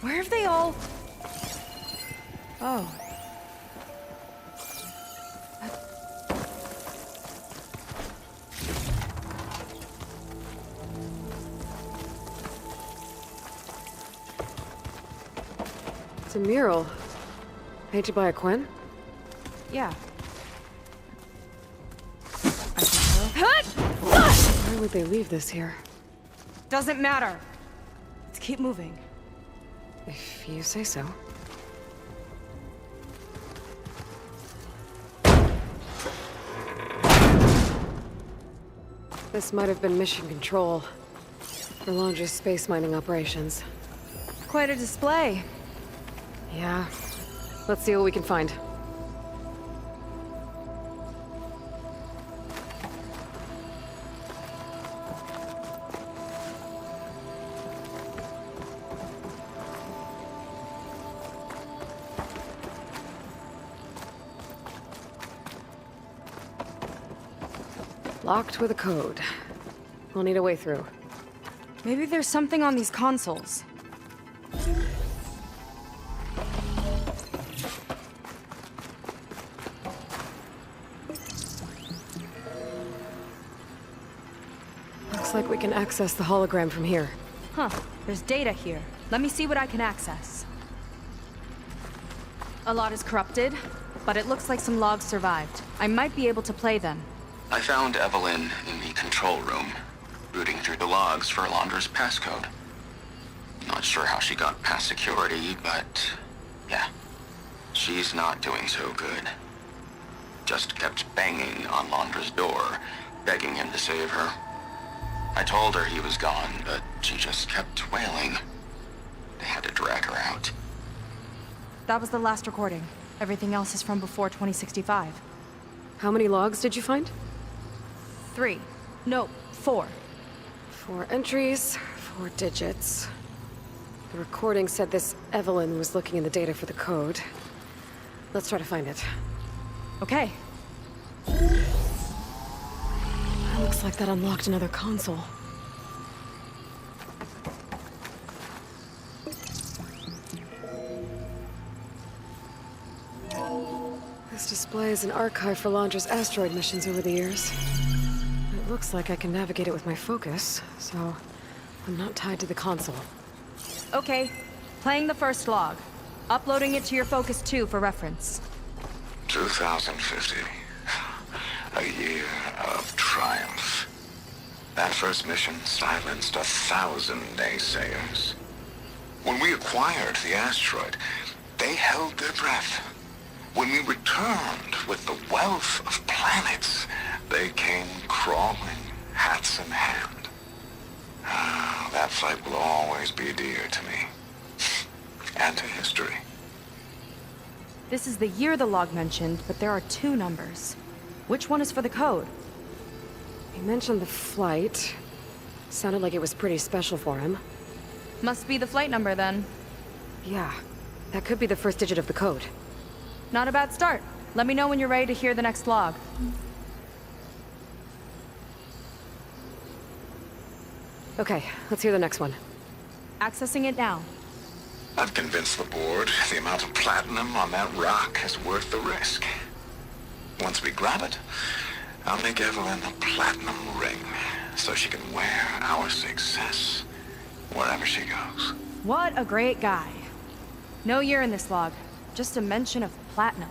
Where have they all... Oh. It's a mural. Painted by a Quinn? Yeah. I think so. Why would they leave this here? Doesn't matter. Let's keep moving. If you say so. This might have been mission control for Londra's space mining operations. Quite a display. Yeah. Let's see what we can find. Locked with a code. We'll need a way through. Maybe there's something on these consoles. Looks like we can access the hologram from here. Huh. There's data here. Let me see what I can access. A lot is corrupted, but it looks like some logs survived. I might be able to play them. I found Evelyn in the control room, rooting through the logs for Alondra's passcode. Not sure how she got past security, but yeah, she's not doing so good. Just kept banging on Alondra's door, begging him to save her. I told her he was gone, but she just kept wailing. They had to drag her out. That was the last recording. Everything else is from before 2065. How many logs did you find? 3. No, 4. 4 entries, 4 digits. The recording said this Evelyn was looking in the data for the code. Let's try to find it. Okay. Looks like that unlocked another console. This display is an archive for Londra's asteroid missions over the years. It looks like I can navigate it with my focus, so I'm not tied to the console. Okay, playing the first log. Uploading it to your Focus 2 for reference. 2050. A year of triumph. That first mission silenced 1,000 naysayers. When we acquired the asteroid, they held their breath. When we returned with the wealth of planets, they came crawling, hats in hand. That fight will always be dear to me. And to history. This is the year the log mentioned, but there are 2 numbers. Which one is for the code? He mentioned the flight. Sounded like it was pretty special for him. Must be the flight number then. Yeah, that could be the first digit of the code. Not a bad start. Let me know when you're ready to hear the next log. Okay, let's hear the next one. Accessing it now. I've convinced the board the amount of platinum on that rock is worth the risk. Once we grab it, I'll make Evelyn a platinum ring so she can wear our success wherever she goes. What a great guy. No year in this log, just a mention of platinum.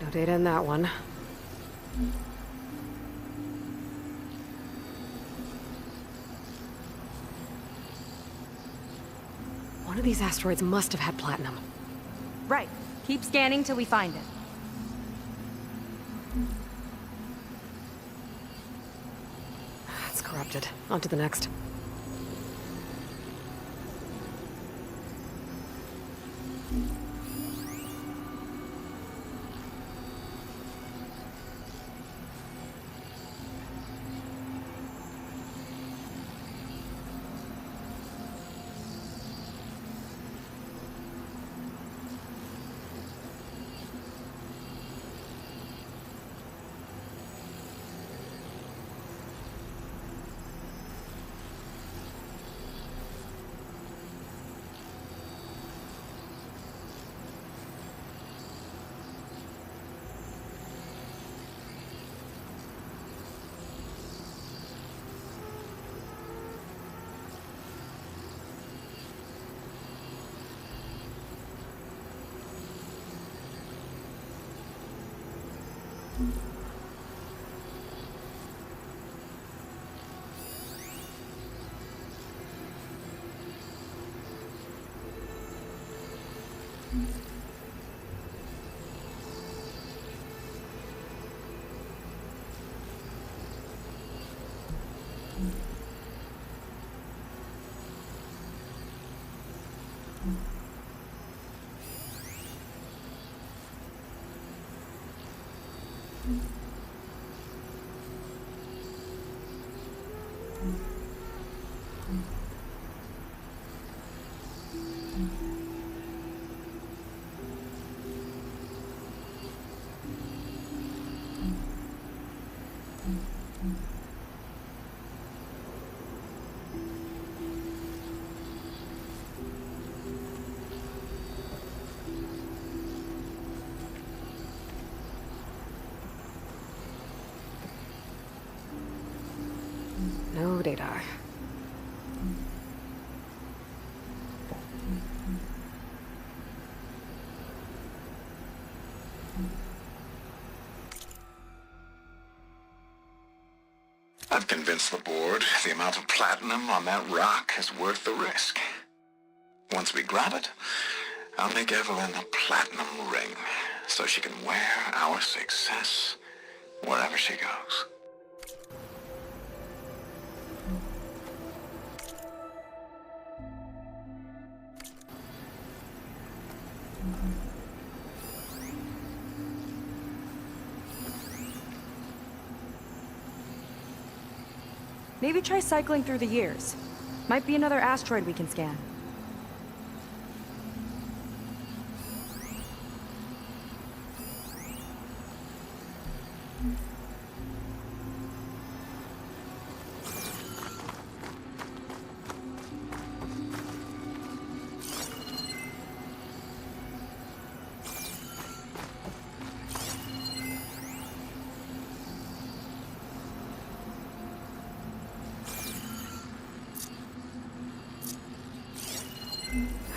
No data in that one. One of these asteroids must have had platinum. Right. Keep scanning till we find it. It's corrupted. On to the next. No data. I've convinced the board the amount of platinum on that rock is worth the risk. Once we grab it, I'll make Evelyn a platinum ring so she can wear our success wherever she goes. Maybe try cycling through the years. Might be another asteroid we can scan.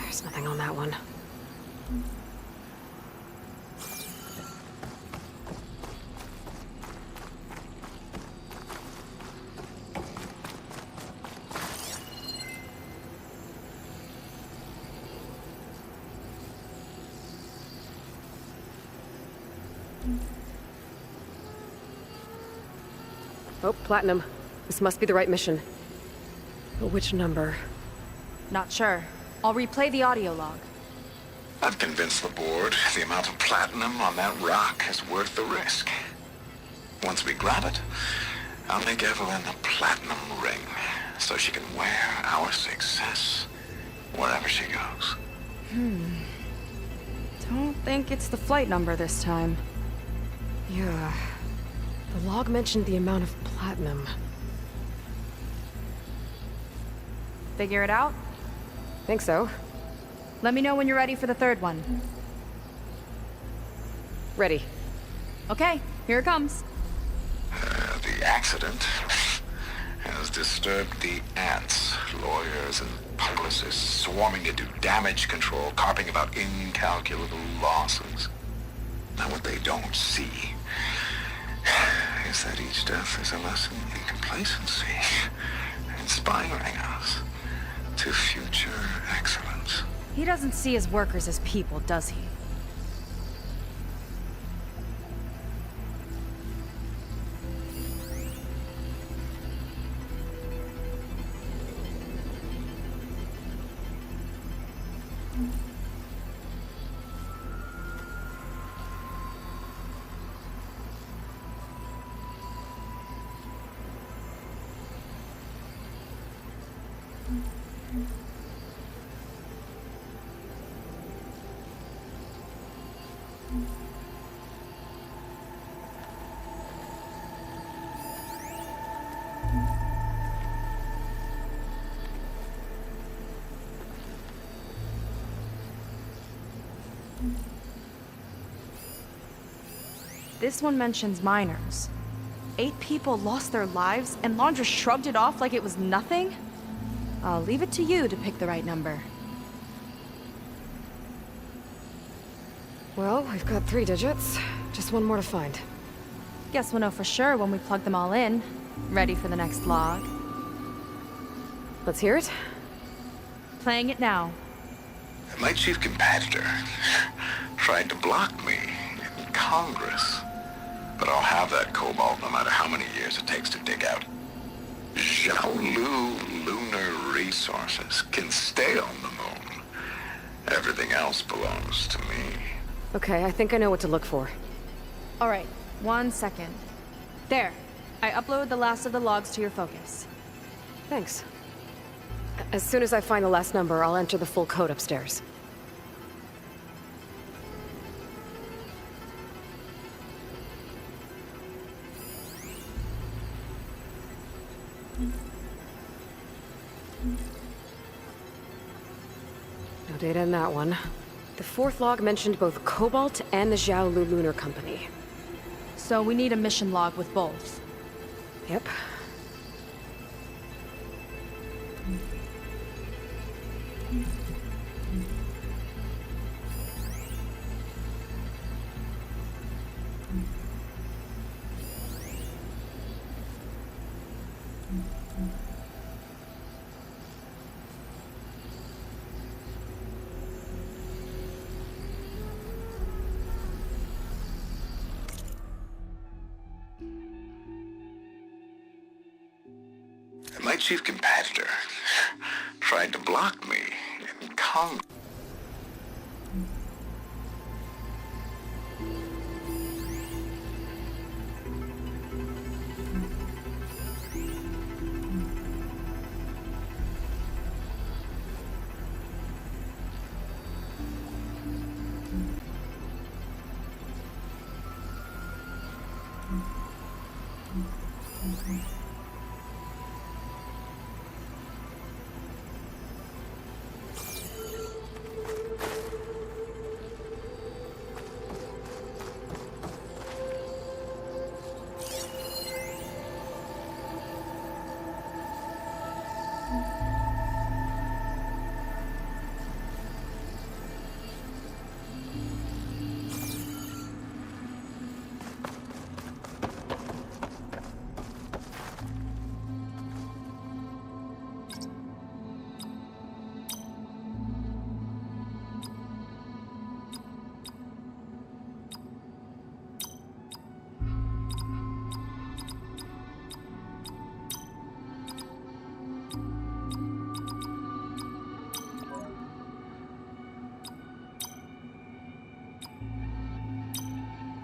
There's nothing on that one. Oh, Platinum. This must be the right mission. But which number? Not sure. I'll replay the audio log. I've convinced the board the amount of platinum on that rock is worth the risk. Once we grab it, I'll make Evelyn a platinum ring so she can wear our success wherever she goes. Don't think it's the flight number this time. Yeah. The log mentioned the amount of platinum. Figure it out? Think so. Let me know when you're ready for the third one. Ready. Okay, here it comes. The accident has disturbed the ants, lawyers and publicists swarming to do damage control, carping about incalculable losses. Now what they don't see is that each death is a lesson in complacency, inspiring us to future excellence. He doesn't see his workers as people, does he? This one mentions miners. 8 people lost their lives, and Laundra shrugged it off like it was nothing? I'll leave it to you to pick the right number. Well, we've got 3 digits. Just one more to find. Guess we'll know for sure when we plug them all in. Ready for the next log. Let's hear it. Playing it now. My chief competitor tried to block me in Congress. But I'll have that cobalt no matter how many years it takes to dig out. Xiaolu lunar resources can stay on the moon. Everything else belongs to me. Okay, I think I know what to look for. All right, 1 second. There. I uploaded the last of the logs to your focus. Thanks. As soon as I find the last number, I'll enter the full code upstairs. No data in that one. The 4th log mentioned both Cobalt and the Xiaolu Lunar Company. So we need a mission log with both. Yep. My chief competitor tried to block me in Congress.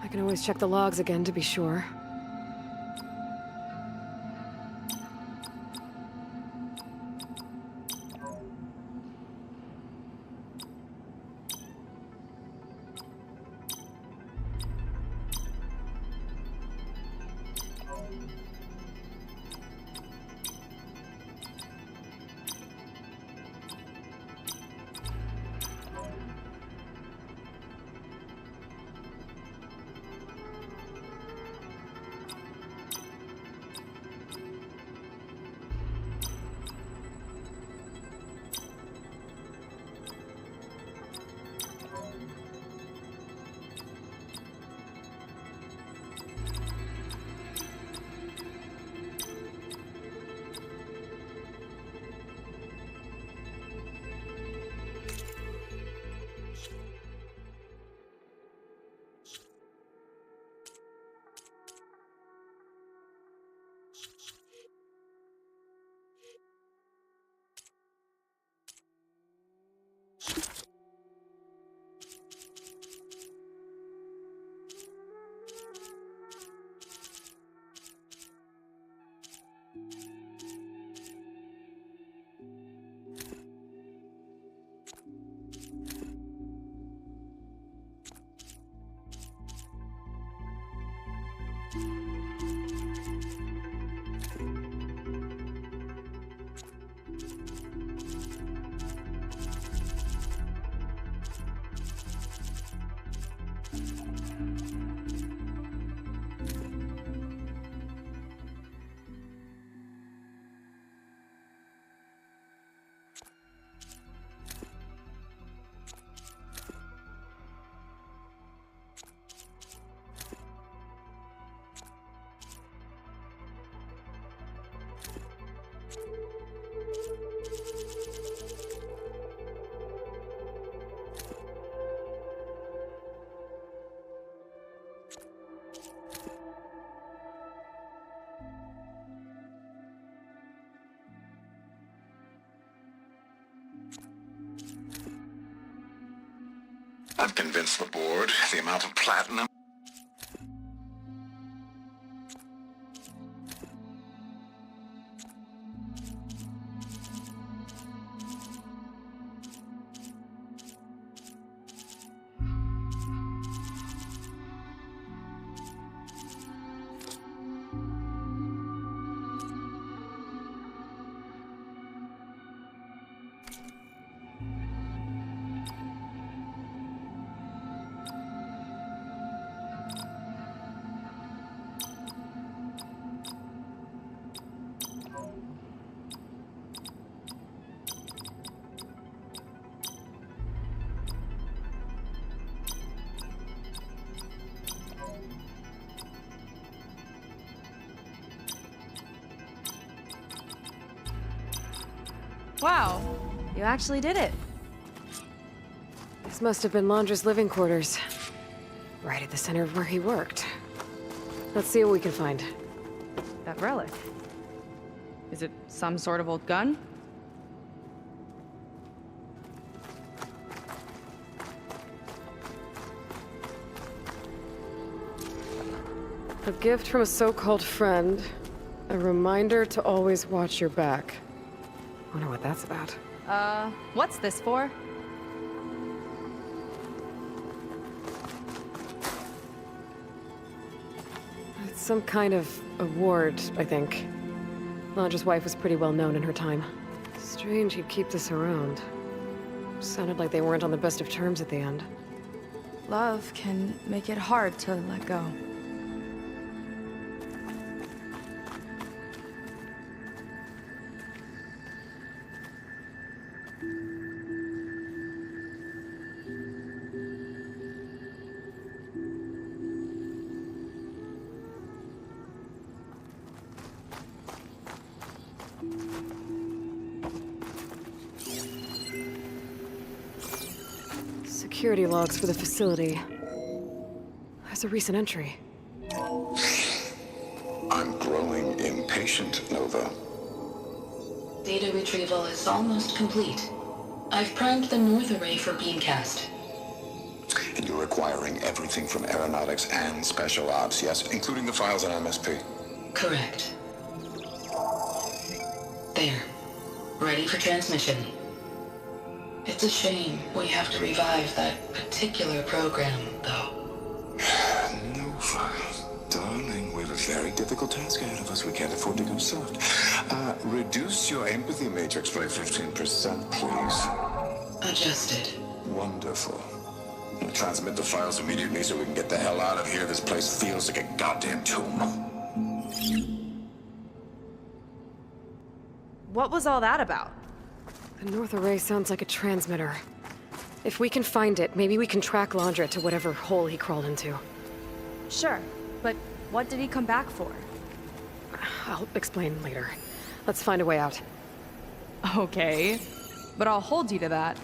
I can always check the logs again to be sure. I've convinced the board the amount of platinum. Wow, you actually did it. This must have been Londra's living quarters. Right at the center of where he worked. Let's see what we can find. That relic. Is it some sort of old gun? A gift from a so-called friend. A reminder to always watch your back. Wonder what that's about. What's this for? It's some kind of award, I think. Londra's wife was pretty well known in her time. Strange he'd keep this around. Sounded like they weren't on the best of terms at the end. Love can make it hard to let go. Security logs for the facility. There's a recent entry. I'm growing impatient, Nova. Data retrieval is almost complete. I've primed the north array for beamcast. And you're acquiring everything from aeronautics and special ops, yes? Including the files on MSP. Correct. There. Ready for transmission. It's a shame we have to revive that particular program, though. Nova, darling, we have a very difficult task ahead of us. We can't afford to go soft. Reduce your empathy matrix by 15%, please. Adjusted. Wonderful. Transmit the files immediately so we can get the hell out of here. This place feels like a goddamn tomb. What was all that about? The north array sounds like a transmitter. If we can find it, maybe we can track Londra to whatever hole he crawled into. Sure, but what did he come back for? I'll explain later. Let's find a way out. Okay, but I'll hold you to that.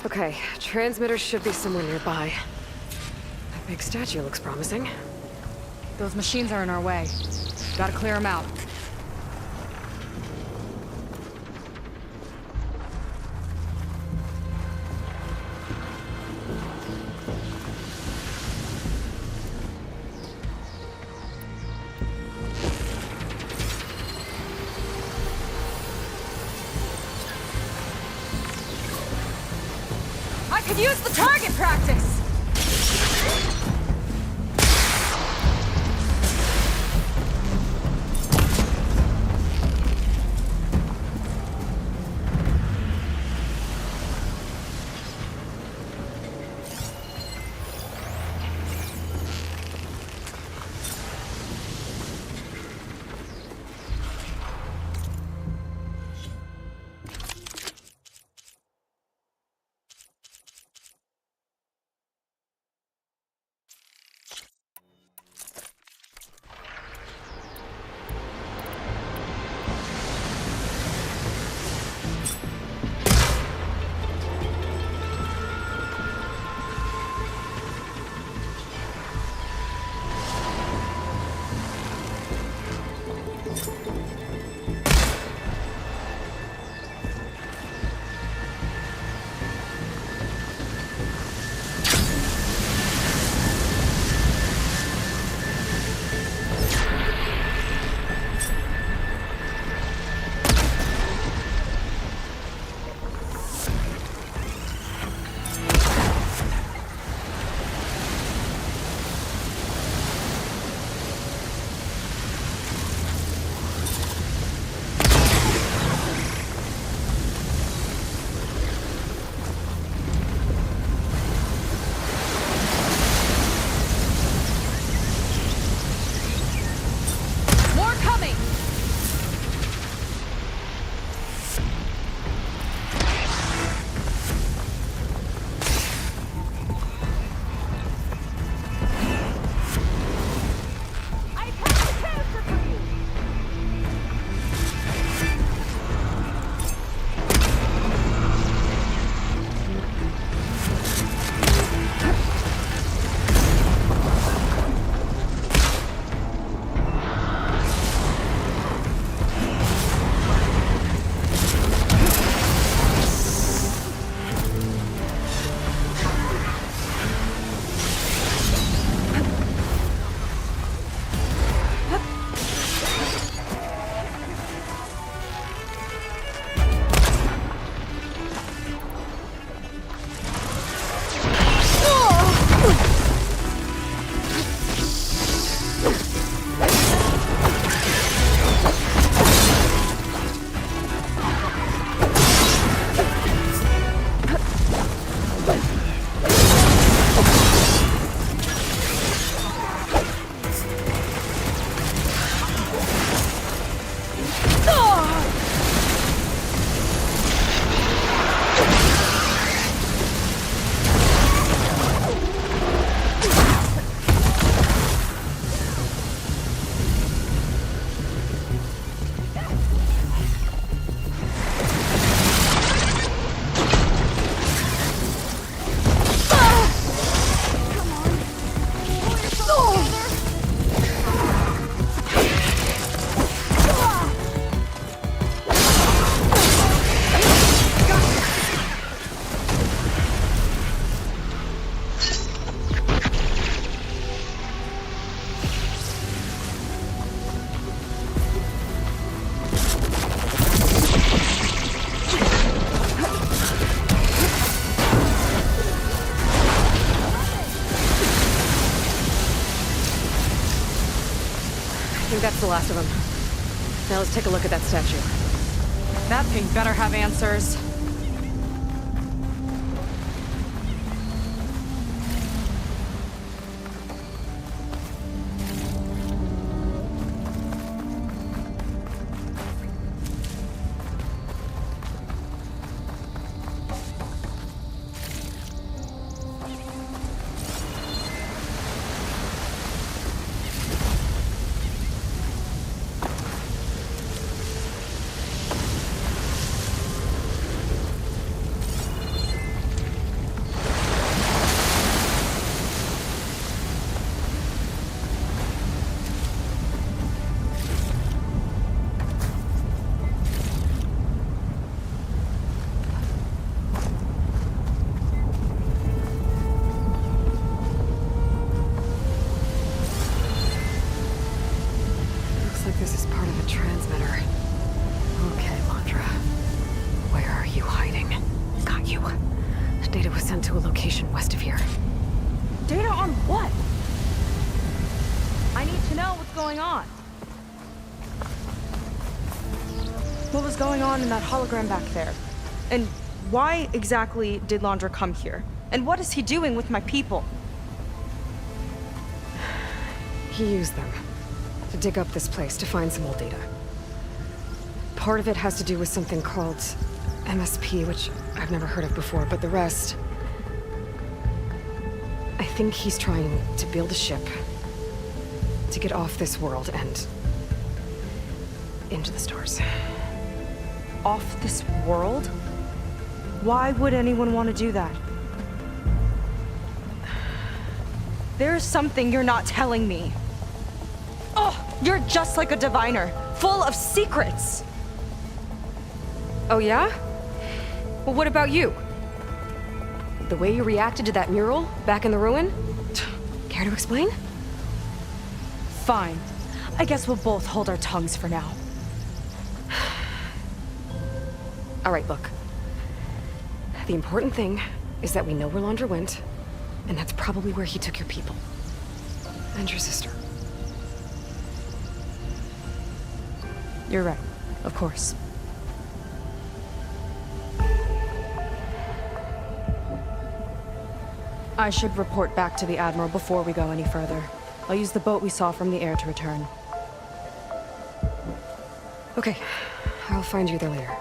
Okay, transmitter should be somewhere nearby. That big statue looks promising. Those machines are in our way. Gotta clear them out. I could use the target practice! think that's the last of them. Now let's take a look at that statue. That thing better have answers. This is part of a transmitter. Okay, Landra. Where are you hiding? Got you. Data was sent to a location west of here. Data on what? I need to know what's going on. What was going on in that hologram back there? And why exactly did Landra come here? And what is he doing with my people? He used them to dig up this place to find some old data. Part of it has to do with something called MSP, which I've never heard of before, but the rest... I think he's trying to build a ship to get off this world and into the stars. Off this world? Why would anyone want to do that? There's something you're not telling me. Oh, you're just like a diviner, full of secrets. Oh yeah? Well, what about you? The way you reacted to that mural back in the ruin? Care to explain? Fine. I guess we'll both hold our tongues for now. All right, look. The important thing is that we know where Landra went, and that's probably where he took your people. And your sister. You're right. Of course. I should report back to the Admiral before we go any further. I'll use the boat we saw from the air to return. Okay. I'll find you there later.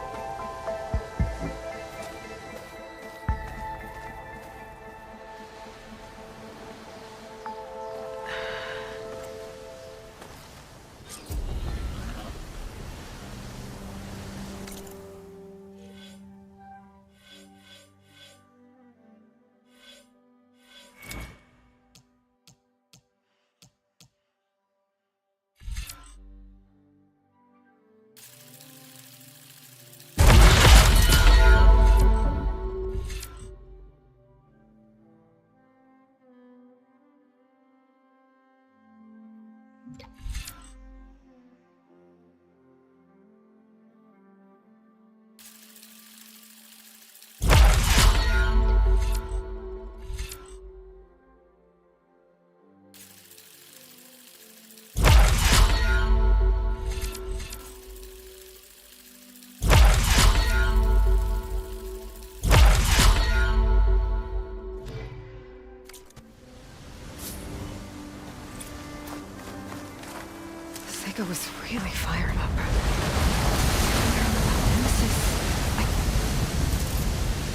Seika was really fired up.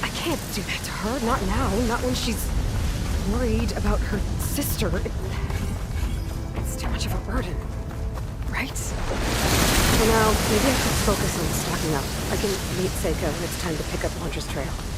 I can't do that to her. Not now. Not when she's worried about her sister. It's too much of a burden. Right? For now, maybe I should focus on stocking up. I can meet Seika when it's time to pick up Landra's trail.